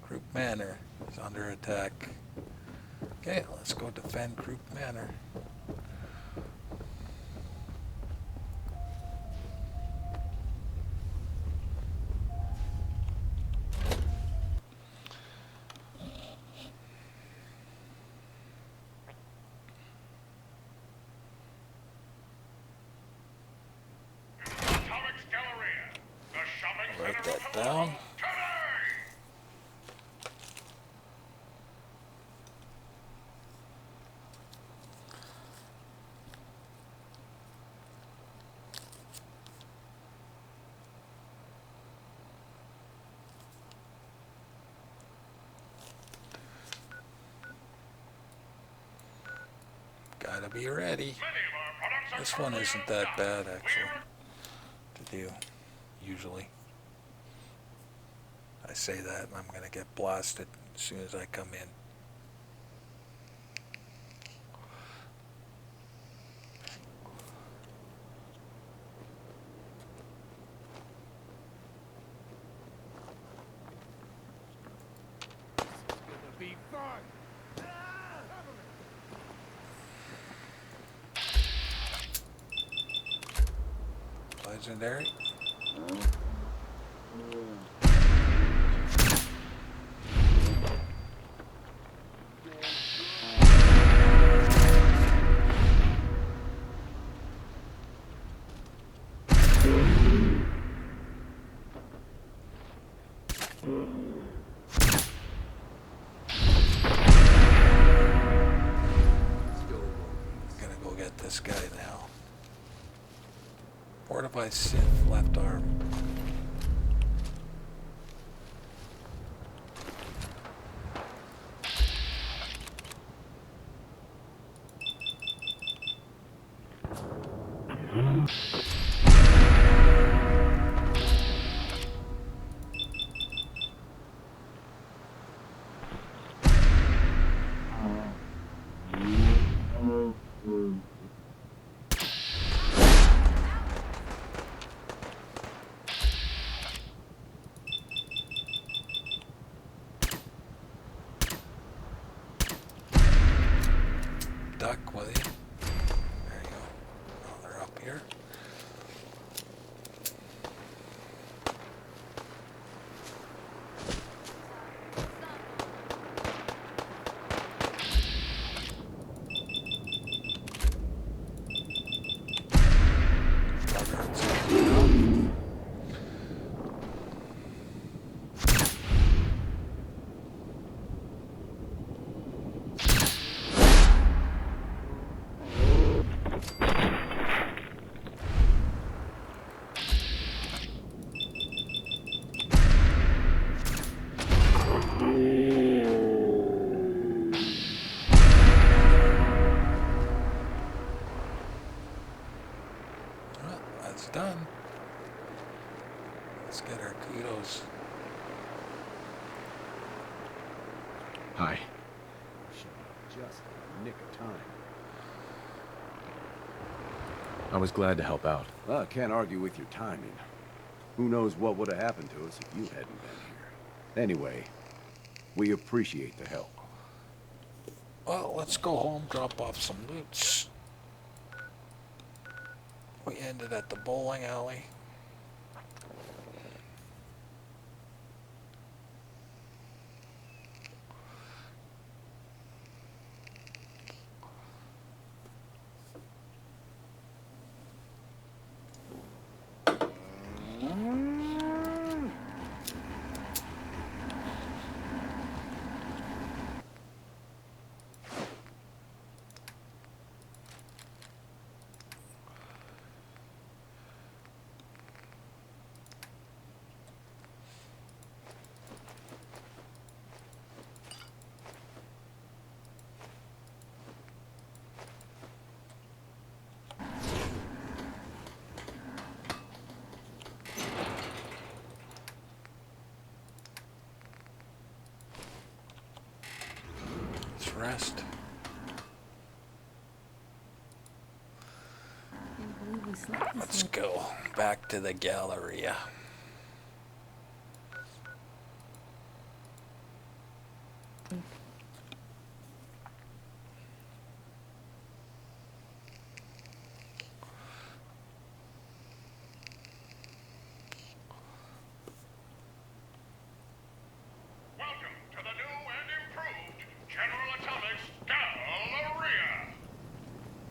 Croup Manor is under attack. Okay, let's go defend Croup Manor. Comics Galleria, the shopping Write center that of down. today. Gotta be ready. Many of our products are This one currently isn't out that of bad, stock. actually, to do, usually. I say that and I'm gonna get blasted as soon as I come in. Legendary. Gonna go get this guy now. Fortified Sith left arm. Let's get our kudos. Hi. Just in the nick of time. I was glad to help out. Well, I can't argue with your timing. Who knows what would have happened to us if you hadn't been here. Anyway, we appreciate the help. Well, let's go home, drop off some loots. We ended at the bowling alley. Let's rest. Can't believe we slept this Let's late. go back to the Galleria. Welcome to the new and improved General Atomics Galleria.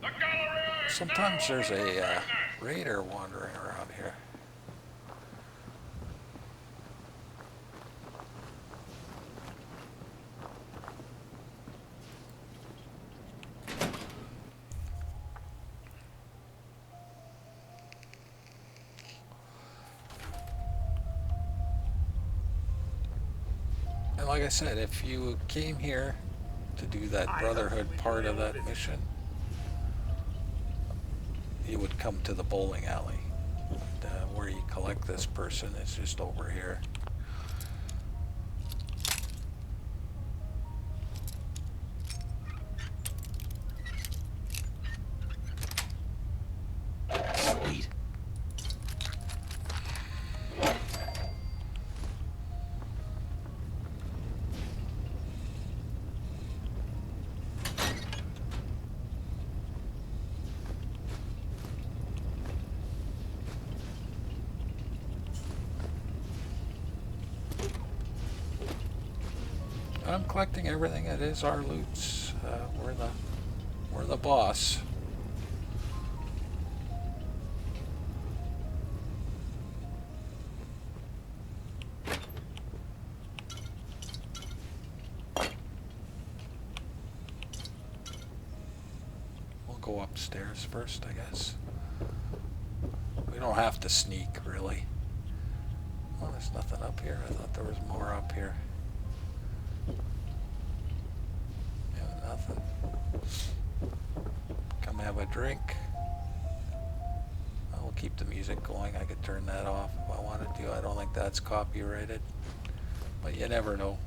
The Galleria is Sometimes now there's open for a business. raider wandering around here. And like I said, if you came here to do that Brotherhood part of that mission, you would come to the bowling alley. And, where you collect this person is just over here. Sweet. I'm collecting everything that is our loots. We're the boss. We'll go upstairs first, I guess. We don't have to sneak, really. Well, there's nothing up here. I thought there was more up here. Yeah, nothing. Come have a drink. I'll keep the music going. I could turn that off if I wanted to. I don't think that's copyrighted, but you never know.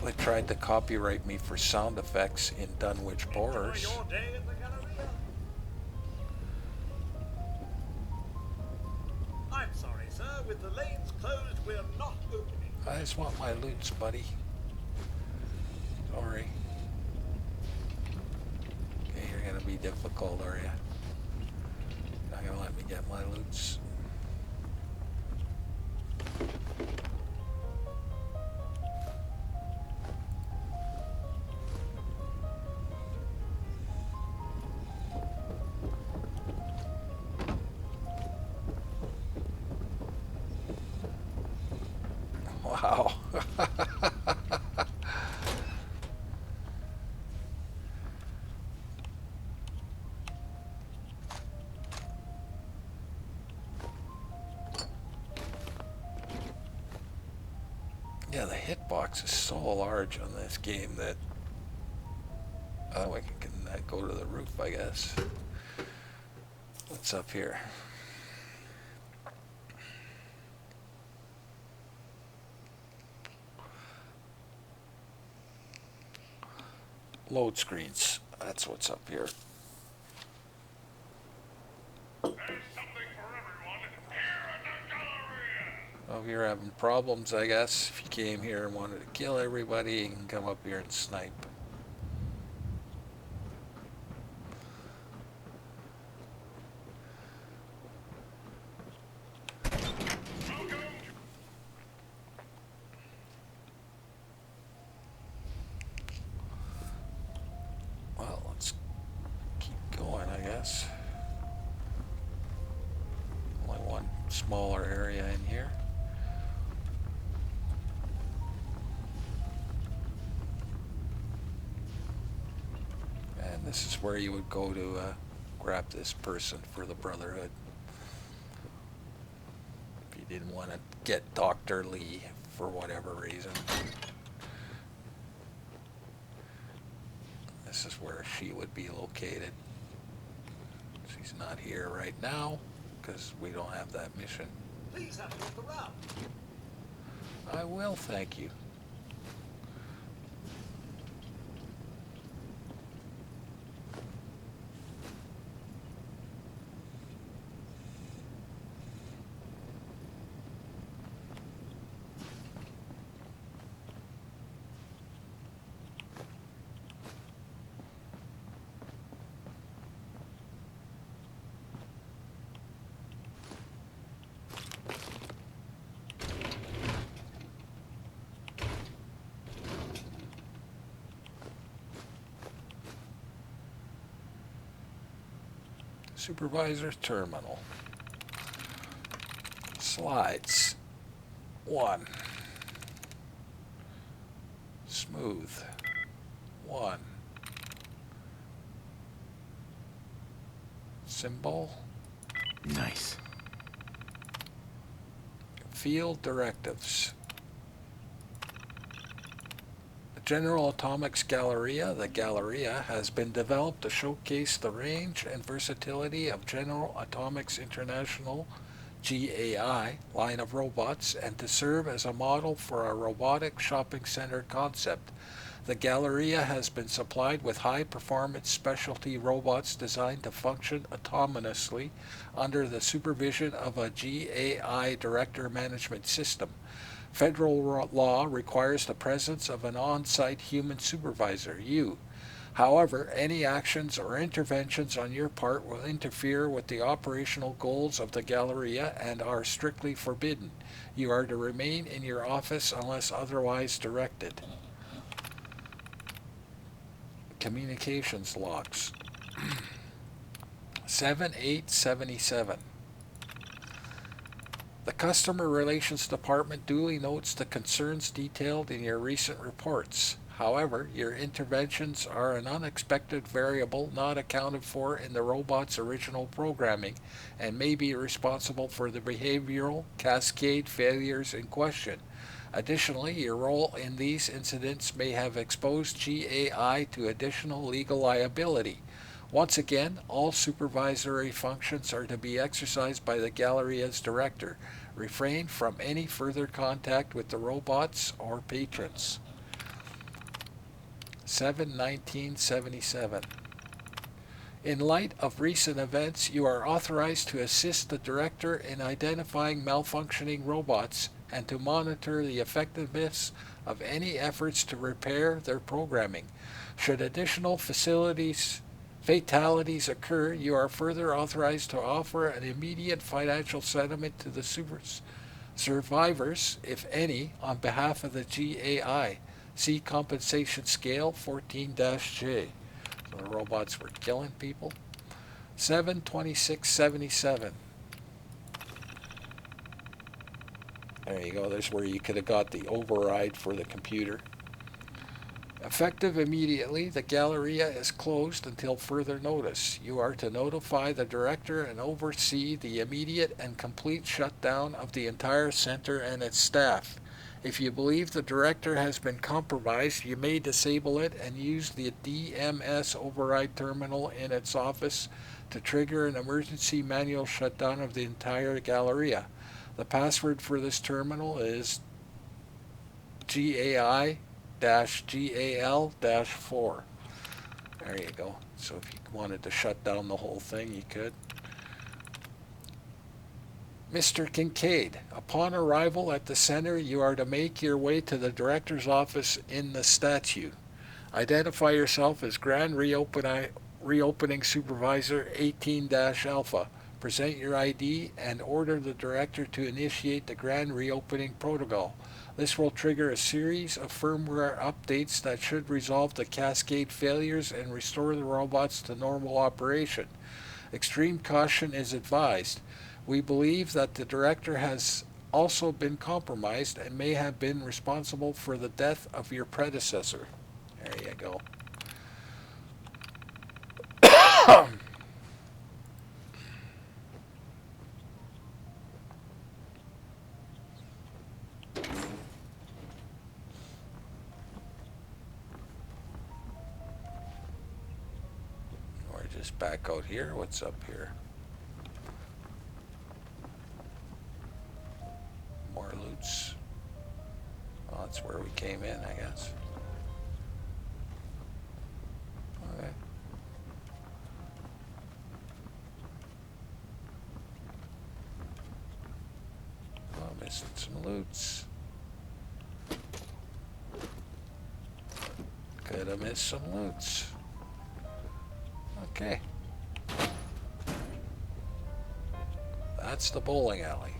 They tried to copyright me for sound effects in Dunwich Borers. Enjoy your day at the Galleria. I'm sorry, sir. With the lanes closed, we're not opening. I just want my loots, buddy. Sorry. Okay, you're gonna be difficult, are you? Not gonna let me get my loots. Wow. Yeah, the hitbox is so large on this game that we can go to the roof, I guess. What's up here? Load screens. That's what's up here. There's something for everyone here at the Galleria. Oh, you're having problems, I guess. If you came here and wanted to kill everybody, you can come up here and snipe. Well, let's keep going, I guess. Only one smaller area in here. And this is where you would go to grab this person for the Brotherhood. If you didn't want to get Dr. Lee for whatever reason. This is where she would be located. She's not here right now because we don't have that mission. Please have a look around. I will, thank you. Supervisor terminal. Slides. 1. Smooth. 1. Symbol. Nice. Field directives. General Atomics Galleria. The Galleria has been developed to showcase the range and versatility of General Atomics International GAI line of robots and to serve as a model for a robotic shopping center concept. The Galleria has been supplied with high-performance specialty robots designed to function autonomously under the supervision of a GAI Director Management System. Federal law requires the presence of an on-site human supervisor, you. However, any actions or interventions on your part will interfere with the operational goals of the Galleria and are strictly forbidden. You are to remain in your office unless otherwise directed. Communications logs. 7877. The Customer Relations Department duly notes the concerns detailed in your recent reports. However, your interventions are an unexpected variable not accounted for in the robot's original programming and may be responsible for the behavioral cascade failures in question. Additionally, your role in these incidents may have exposed GAI to additional legal liability. Once again, all supervisory functions are to be exercised by the Galleria's director. Refrain from any further contact with the robots or patrons. 7/19/77. In light of recent events, you are authorized to assist the director in identifying malfunctioning robots and to monitor the effectiveness of any efforts to repair their programming. Should additional fatalities occur, you are further authorized to offer an immediate financial settlement to the survivors, if any, on behalf of the GAI. See compensation scale 14-J. So the robots were killing people. 7/26/77. There you go. There's where you could have got the override for the computer. Effective immediately, the Galleria is closed until further notice. You are to notify the director and oversee the immediate and complete shutdown of the entire center and its staff. If you believe the director has been compromised, you may disable it and use the DMS override terminal in its office to trigger an emergency manual shutdown of the entire Galleria. The password for this terminal is GAI-GAL-4. There you go. So if you wanted to shut down the whole thing, you could. Mr. Kincaid, upon arrival at the center, you are to make your way to the director's office in the statue. Identify yourself as Grand Reopening Supervisor 18-Alpha. Present your ID and order the director to initiate the Grand Reopening Protocol. This will trigger a series of firmware updates that should resolve the cascade failures and restore the robots to normal operation. Extreme caution is advised. We believe that the director has also been compromised and may have been responsible for the death of your predecessor. There you go. Or just back out here. What's up here? More loots. Well, that's where we came in, I guess. Okay. Oh, missing some loots. Could have missed some loots. Okay. That's the bowling alley.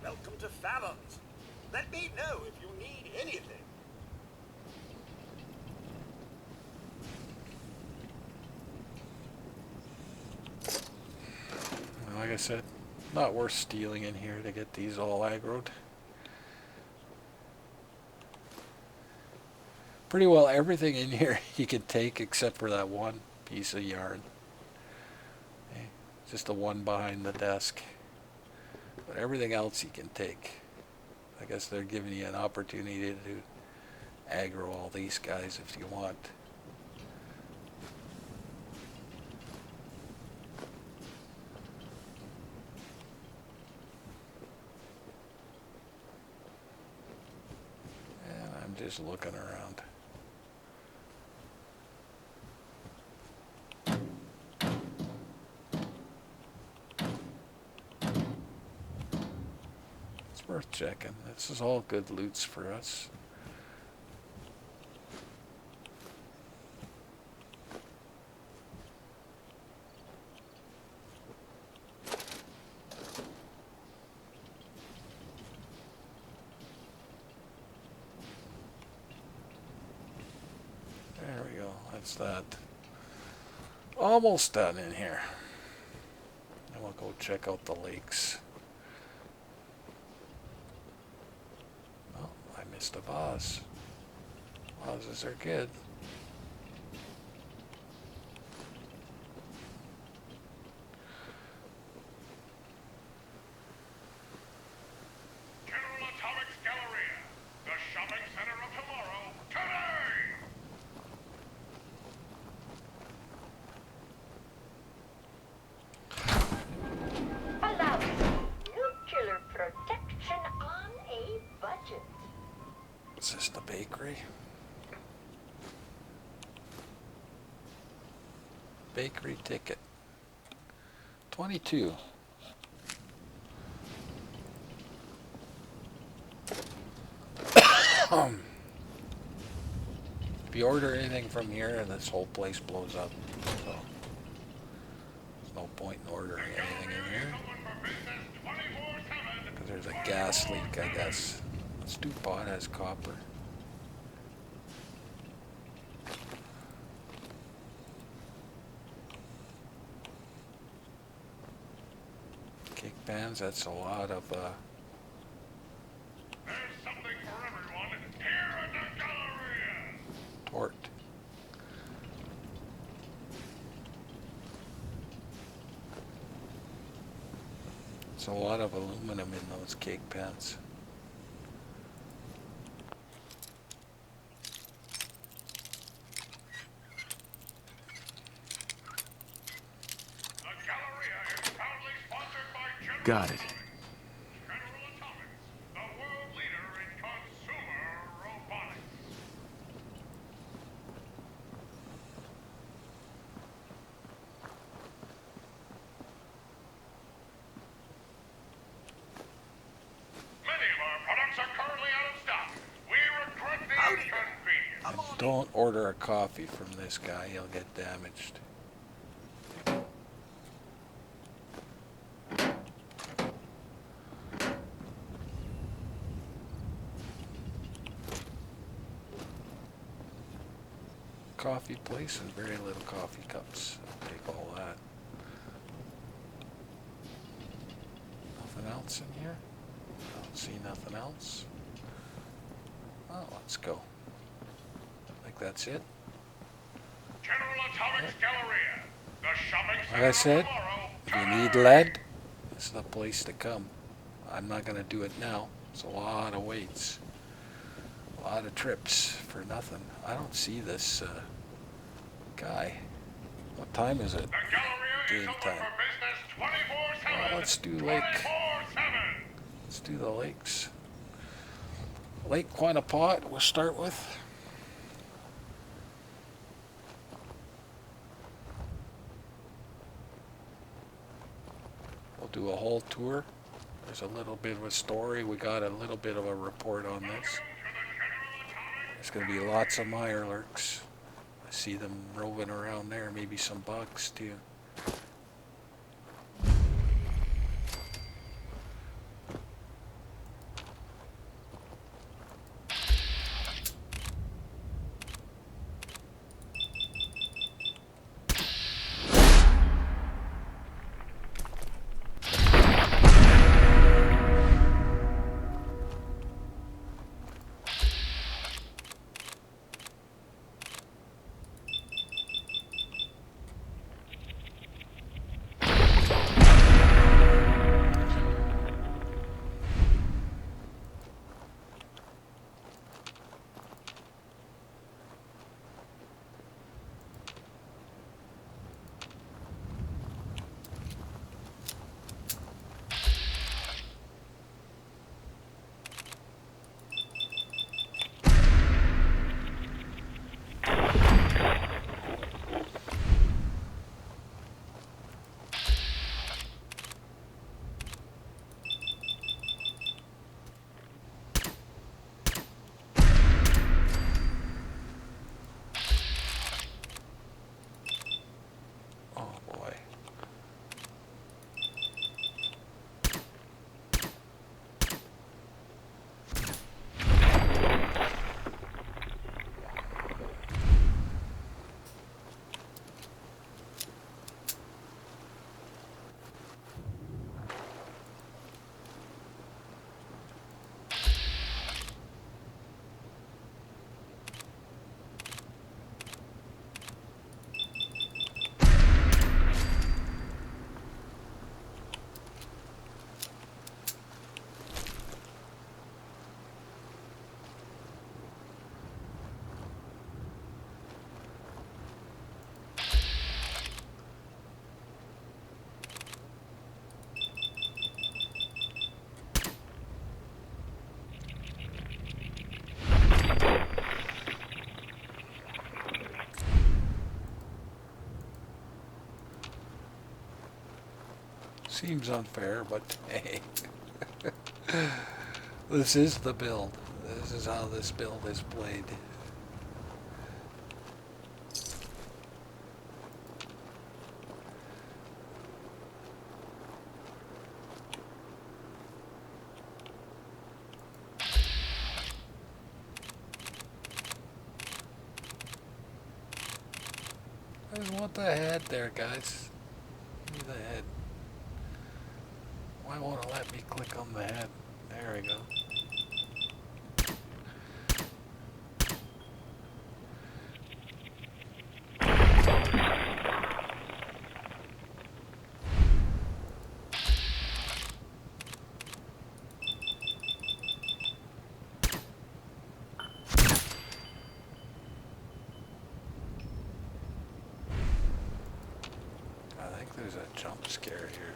Welcome to Fallon's. Let me know if you need anything. Like I said, not worth stealing in here to get these all aggroed. Pretty well everything in here you can take except for that one piece of yarn. Okay. Just the one behind the desk. But everything else you can take. I guess they're giving you an opportunity to aggro all these guys if you want. And I'm just looking around. Worth checking. This is all good loots for us. There we go. That's that. Almost done in here. And we'll go check out the lakes. Missed a vase. Vases are good. General Atomics Galleria, the shopping center of tomorrow, today! Allow nuclear protection on a budget. Is this the bakery? Bakery ticket. 22. If you order anything from here, this whole place blows up. So there's no point in ordering anything in here. Because there's a gas leak, I guess. Stew-pot has copper. pans. That's a lot of There's something for everyone here at the Galleria. tort. It's a lot of aluminum in those cake pans. The Galleria is proudly sponsored by General Got it. General Atomics, the world leader in consumer robotics. Many of our products are currently out of stock. We regret the inconvenience. Don't order a coffee from this guy. He'll get damaged. Coffee place and very little coffee cups. I'll take all that. Nothing else in here? Don't see nothing else. Oh, let's go. I think that's it. General Atomics Galleria, the shopping Like center I of said, tomorrow. if you need lead, it's the place to come. I'm not going to do it now. It's a lot of weights. A lot of trips for nothing. I don't see this guy. What time is it? The Galleria is Game open time. for business 24/7. Well, let's do Lake. 24/7. Let's do the lakes. Lake Quantapot we'll start with. We'll do a whole tour. There's a little bit of a story. We got a little bit of a report on this. There's going to be lots of mirelurks. I see them roving around there. Maybe some bugs too. Seems unfair, but hey. This is the build. This is how this build is played. I just want the head there, guys. Give me the head. Wow. Why won't it let me click on the head? There we go. I think there's a jump scare here.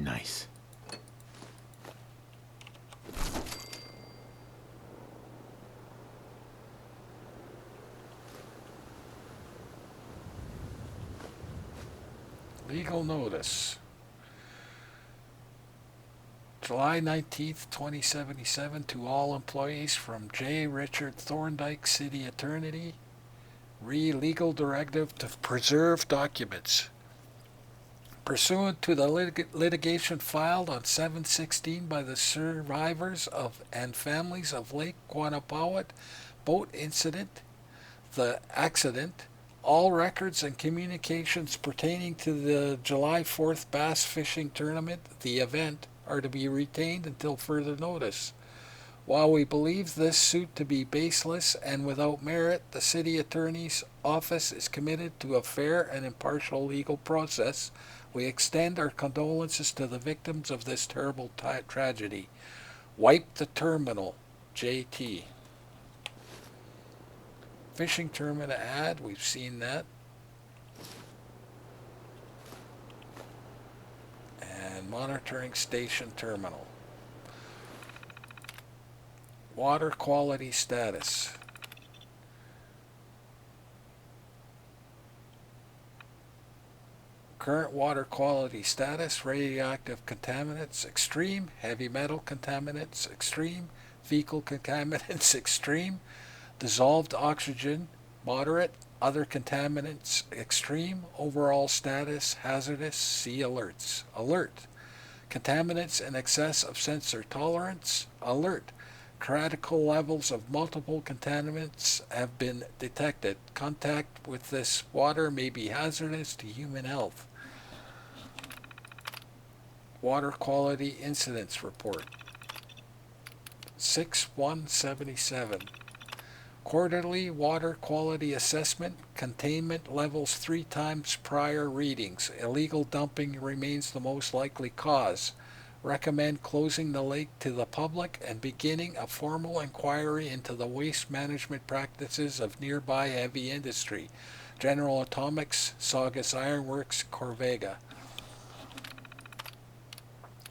Nice. Legal notice. July 19th, 2077, to all employees from J. Richard Thorndike, City Attorney. Legal directive to preserve documents. Pursuant to the litigation filed on 7/16 by the survivors of and families of Lake Quannapowitt boat incident, the accident, all records and communications pertaining to the July 4th bass fishing tournament, the event, are to be retained until further notice. While we believe this suit to be baseless and without merit, the City Attorney's Office is committed to a fair and impartial legal process. We extend our condolences to the victims of this terrible tragedy. Wipe the terminal, JT. Fishing tournament ad, we've seen that. And monitoring station terminal. Water quality status. Current water quality status: radioactive contaminants extreme, heavy metal contaminants extreme, fecal contaminants extreme, dissolved oxygen moderate, other contaminants extreme, overall status hazardous. See alerts. Alert: contaminants in excess of sensor tolerance. Alert: critical levels of multiple contaminants have been detected. Contact with this water may be hazardous to human health. Water Quality Incidents Report 6/1/77. Quarterly Water Quality Assessment. Containment levels 3 times prior readings. Illegal dumping remains the most likely cause. Recommend closing the lake to the public and beginning a formal inquiry into the waste management practices of nearby heavy industry. General Atomics, Saugus Ironworks, Corvega.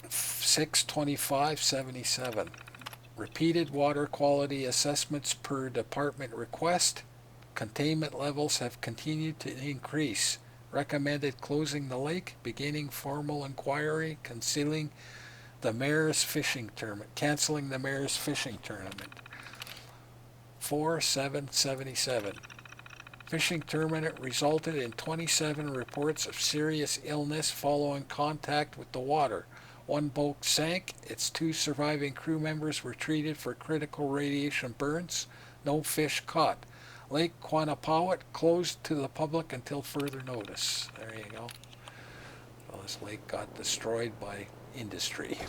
6/25/77. Repeated water quality assessments per department request. Containment levels have continued to increase. Recommended closing the lake, beginning formal inquiry, canceling the mayor's fishing tournament. 4/7/77. Fishing tournament resulted in 27 reports of serious illness following contact with the water. 1 boat sank. Its 2 surviving crew members were treated for critical radiation burns. No fish caught. Lake Quannapowitt closed to the public until further notice. There you go. Well, this lake got destroyed by industry.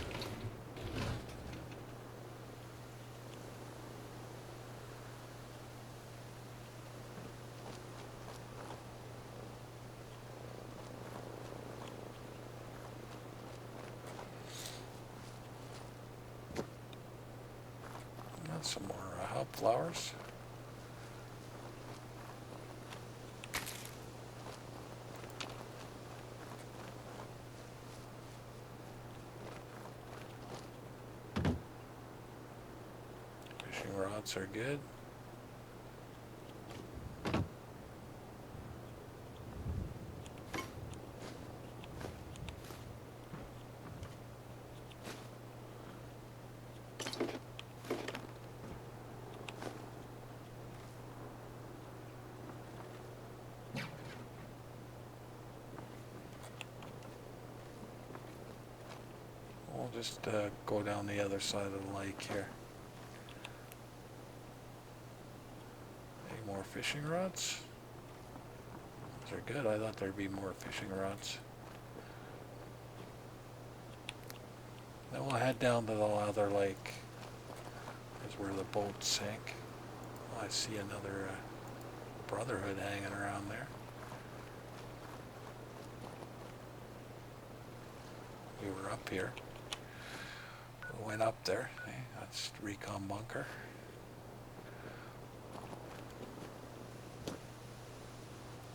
some more hop flowers. Fishing rods are good. We'll just go down the other side of the lake here. Any more fishing rods? Those are good. I thought there'd be more fishing rods. Then we'll head down to the other lake. That's where the boat sank. Oh, I see another Brotherhood hanging around there. We were up here. We went up there. Hey, that's the recon bunker.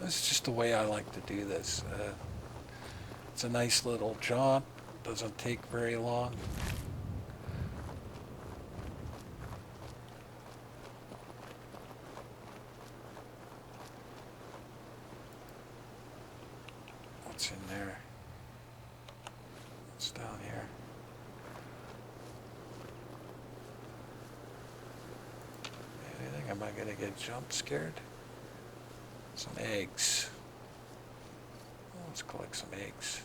This is just the way I like to do this. It's a nice little jaunt. Doesn't take very long. What's in there? What's down here? Anything? Am I gonna get jump scared? Some eggs. Let's collect some eggs.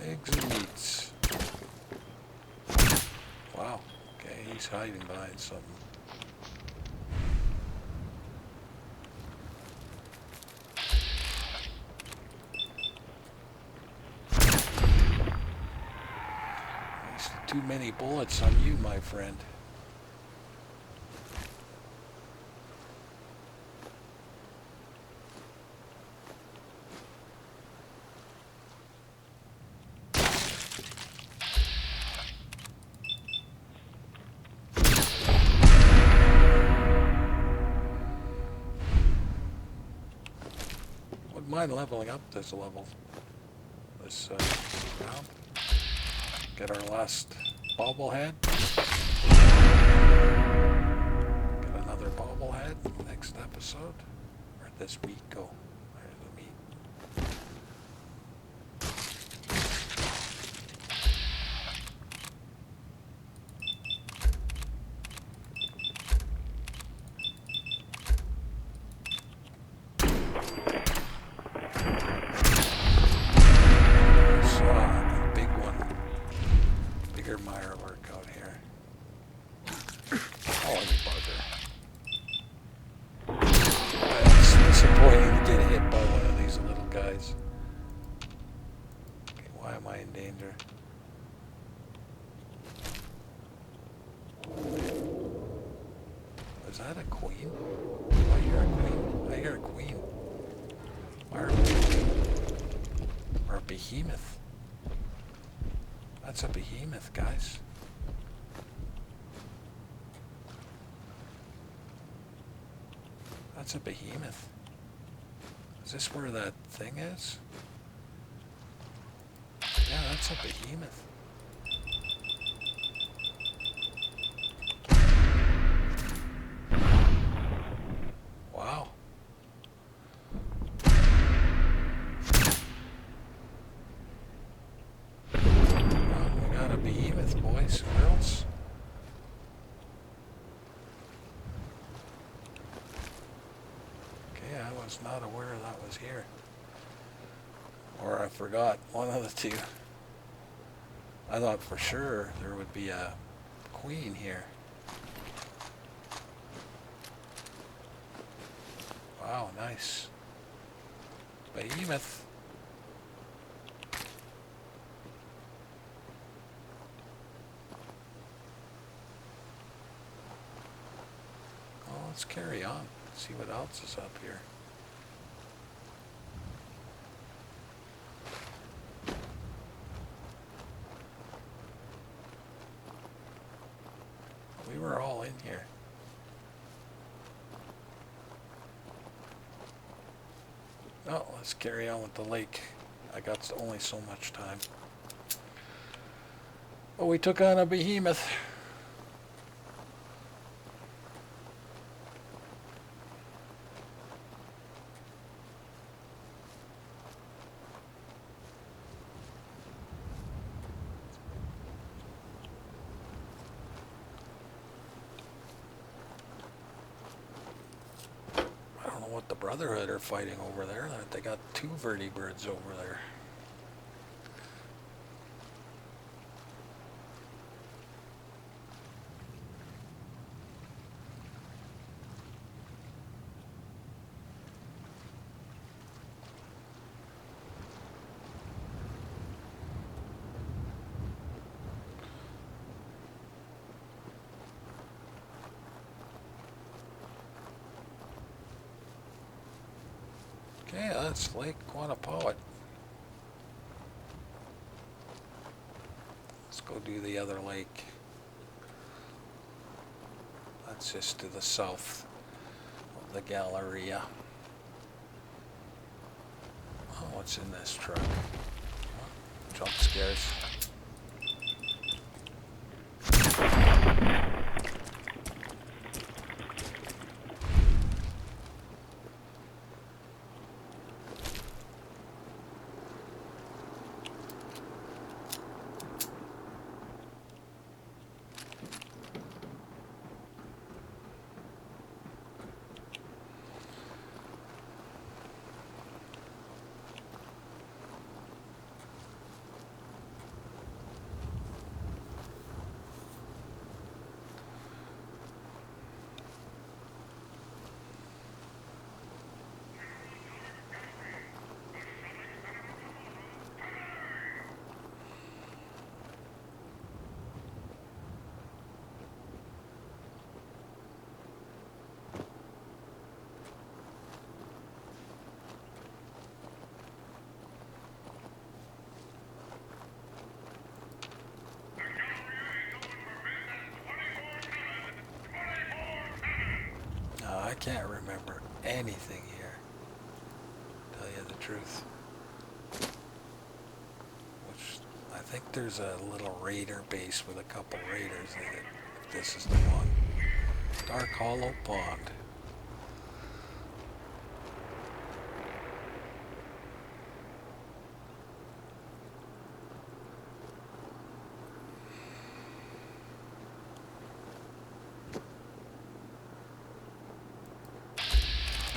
Eggs and meats. Wow. Okay, he's hiding behind something. There's too many bullets on you, my friend. Mind leveling up this level, this round. Get our last bobblehead. Get another bobblehead next episode. Where'd this meat go? There's the meat. Is that a queen? Do I hear a queen? I hear a queen. Or a behemoth. That's a behemoth, guys. That's a behemoth. Is this where that thing is? Yeah, that's a behemoth. Wow. Well, we got a behemoth, boys and girls. Okay, I was not aware that was here. Or I forgot, one of the two. I thought for sure there would be a queen here. Wow, nice. Behemoth. Well, let's carry on. See what else is up here. We were all in here. Oh, let's carry on with the lake. I got only so much time. Oh, we took on a behemoth. I don't know what the Brotherhood are fighting over there. They got two vertibirds over there. Okay, that's Lake Quantapowhat. Let's go do the other lake. That's just to the south of the Galleria. Oh, what's in this truck? Oh, jump scares. I can't remember anything here, tell you the truth. Which, I think there's a little raider base with a couple raiders in it, if this is the one. Dark Hollow Pond.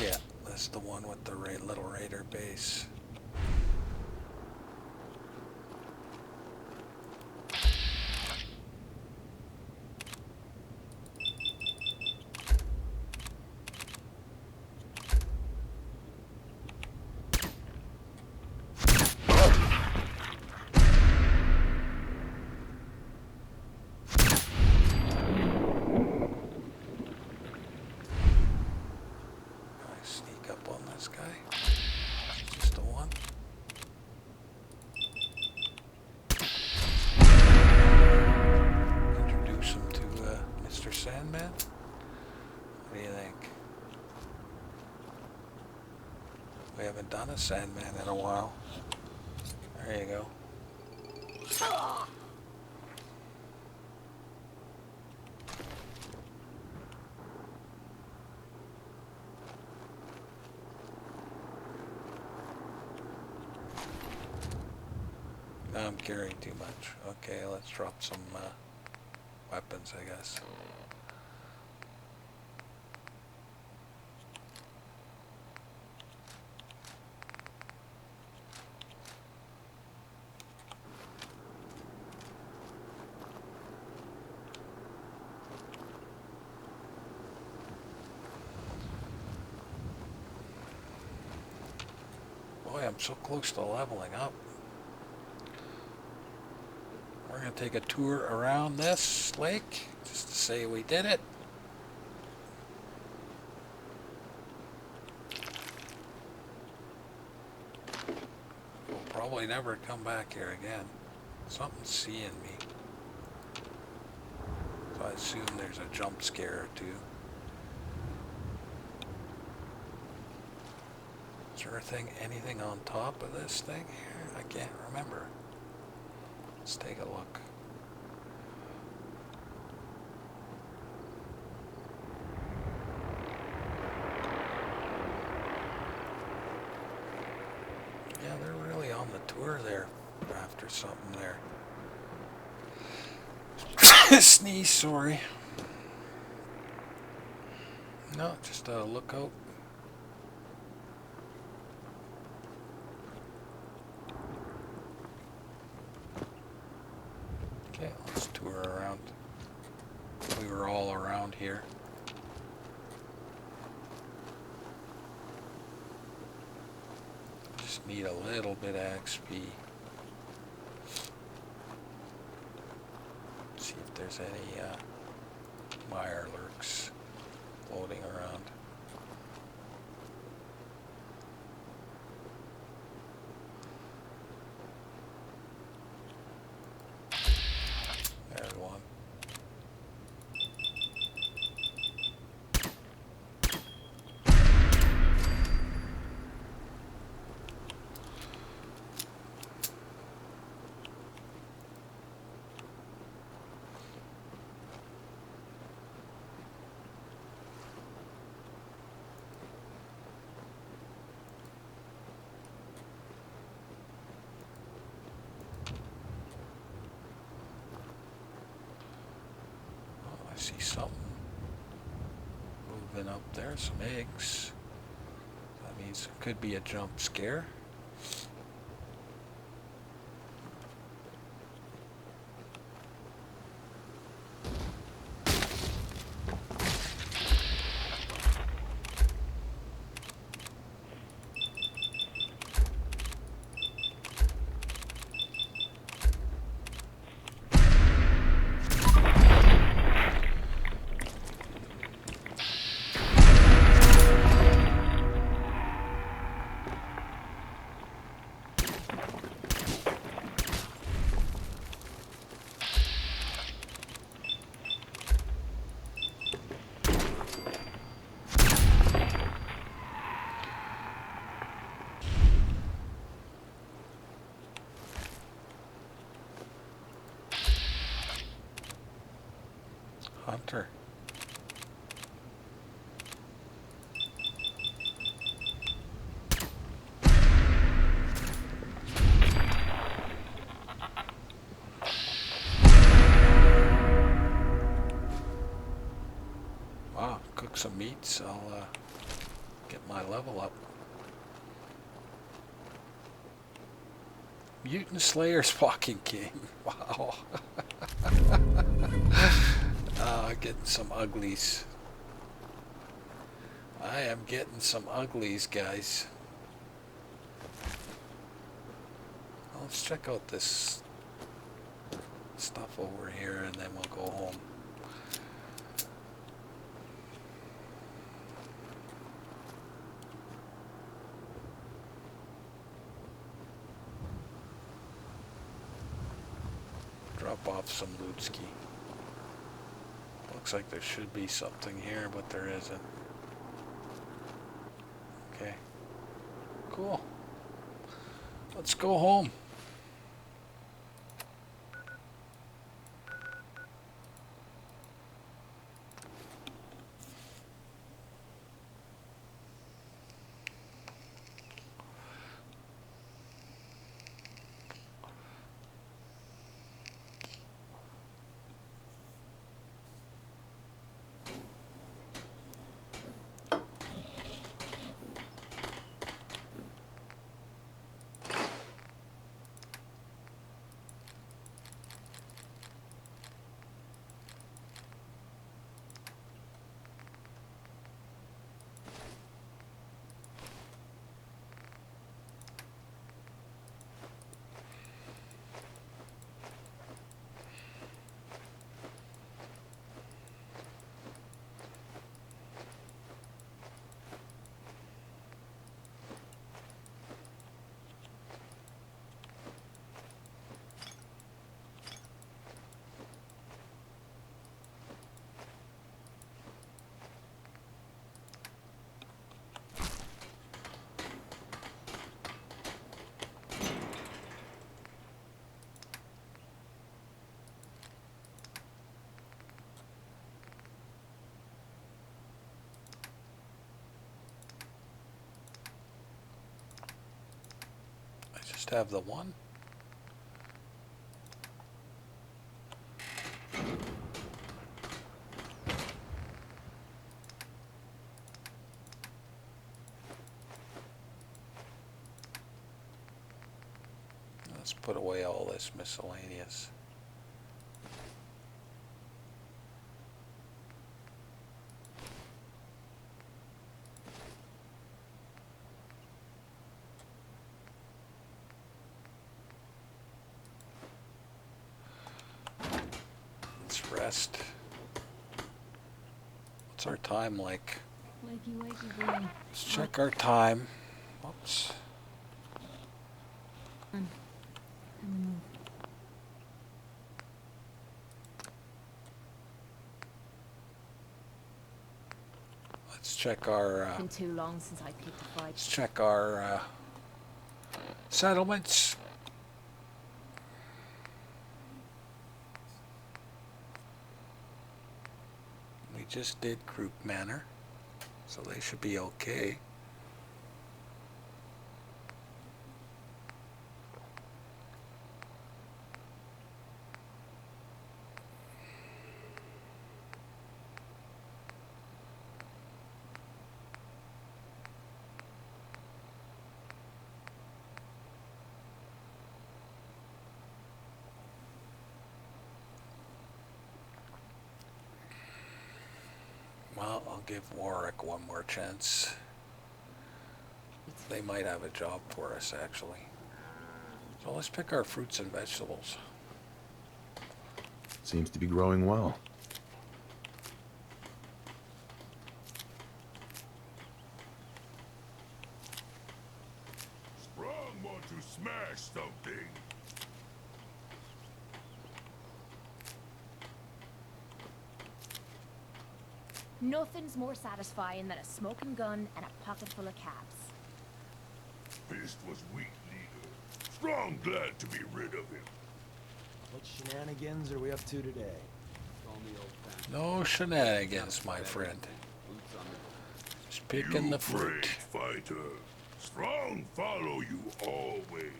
Yeah, that's the one with the little raider base. We haven't done a Sandman in a while. There you go. Now I'm carrying too much. Okay, let's drop some weapons, I guess. Boy, I'm so close to leveling up. We're going to take a tour around this lake just to say we did it. We'll probably never come back here again. Something's seeing me. So I assume there's a jump scare or two. Is there anything on top of this thing here? I can't remember. Let's take a look. Yeah, they're really on the tour there after something there. Sneeze, sorry. No, just a lookout. Okay, let's tour around. We were all around here. Just need a little bit of XP. See if there's any mire lurks floating around. There's one. I see something moving up there, some eggs. That means it could be a jump scare. Hunter. Wow, cook some meats. I'll get my level up. Mutant Slayer's walking king. Wow. Getting some uglies. I am getting some uglies, guys. Let's check out this stuff over here and then we'll go home. Drop off some lootski. Looks like there should be something here, but there isn't. Okay. Cool. Let's go home. have the one. Let's put away all this miscellaneous. Let's rest. What's our time like? Wakey, wakey, boy. Let's check our time. Whoops. And we move. Let's check our. Been too long since I picked a fight. Let's check our settlements. We just did Group Manor, so they should be okay. Well, I'll give Warwick one more chance. They might have a job for us, actually. So let's pick our fruits and vegetables. Seems to be growing well. Sprung want to smash something. Nothing's more satisfying than a smoking gun and a pocket full of cabs. Fist was weak leader. Strong glad to be rid of him. What shenanigans are we up to today? No shenanigans, my friend. Just picking the fruit. Fighter. Strong follow you always.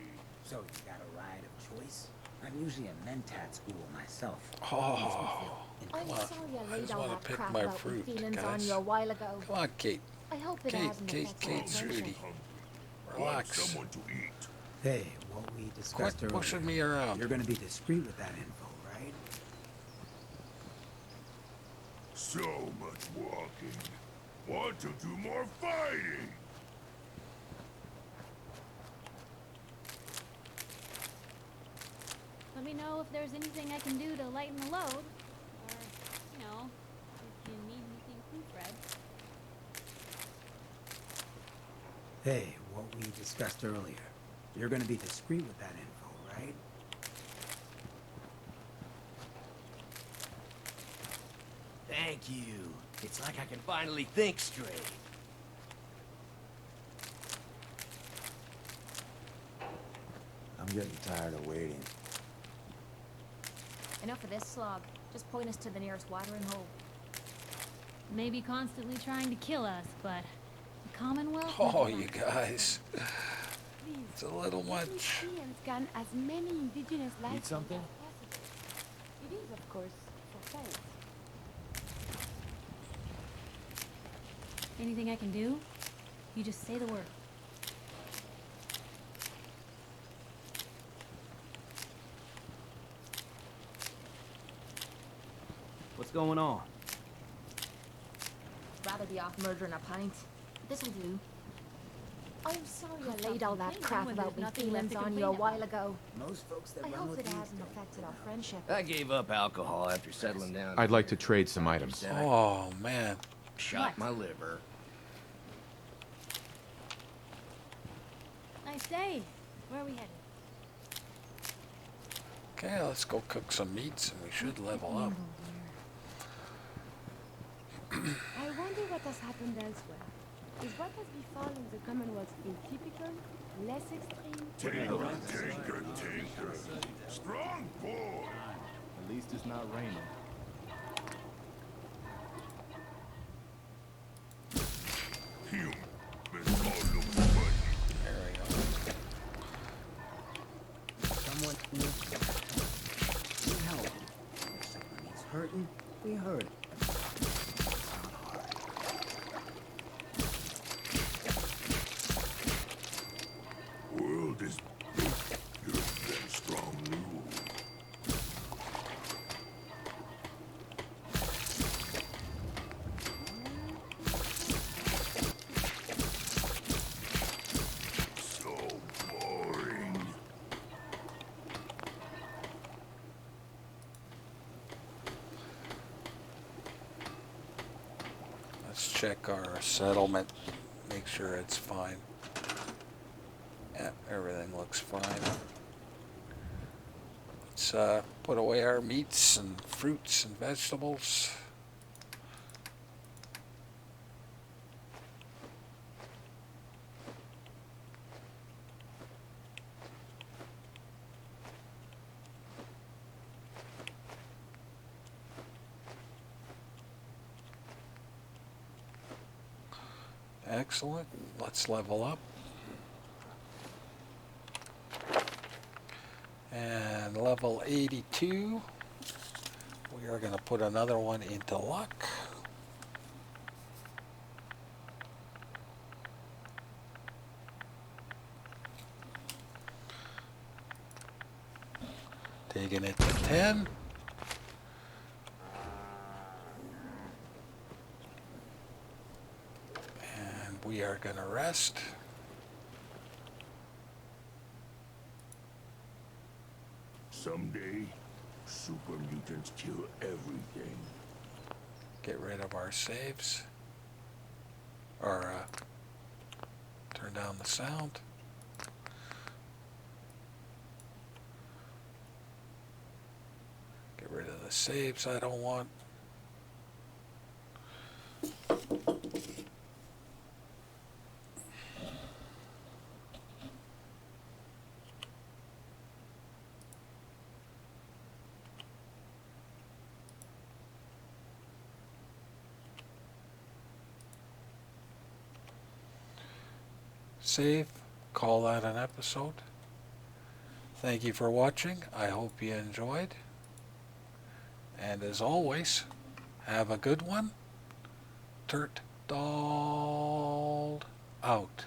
So you got a ride of choice? I'm usually a mentat school myself. Oh, I'm come on. sorry I I laid just all want that to pick crap my about fruit, feelings on guys. you a while ago. Come on, Kate. I hope it Kate, hasn't Kate, affected Kate, our friendship. sweetie. Relax. Someone to eat. Hey, what we discussed Quit earlier. pushing me around. You're gonna be discreet with that info, right? So much walking. Want to do more fighting. Let me know if there's anything I can do to lighten the load. Or, you know, if you need anything proofread. Hey, what we discussed earlier. You're gonna be discreet with that info, right? Thank you. It's like I can finally think straight. I'm getting tired of waiting. Enough of this slog. Just point us to the nearest watering hole. Maybe constantly trying to kill us, but the Commonwealth... Oh, never you liked guys. Please, It's a little much. Europeans gun as many indigenous lives Need something? as possible. It is, of course, for science. Anything I can do? You just say the word. What's going on? Rather be off murdering a pint. This'll do. I'm sorry I laid stop all that complaining crap when about there's me nothing left feelings to on you complain a while about. ago. Most folks that I run hope with it you hasn't don't. affected our friendship. I gave up alcohol after settling down. I'd like to trade some items. Then I Oh, man. shot my liver. Nice day. Where are we headed? Okay, let's go cook some meats and we should level up. I wonder what has happened elsewhere. Is what has befallen the Commonwealth atypical, less extreme? Tinker. Strong boy. At least it's not raining. Human all looks funny. There we go. We heard it. World is bigger than strong new. So boring. Let's check our settlement, make sure it's fine. Yeah, everything looks fine. Let's put away our meats and fruits and vegetables. Excellent. Let's level up. And level 82. We are going to put another one into luck. Taking it to 10. And we are going to rest. Someday, super mutants kill everything. Get rid of our saves. Or turn down the sound. Get rid of the saves I don't want. Save, call that an episode. Thank you for watching. I hope you enjoyed. And as always, have a good one. Turt Dold out.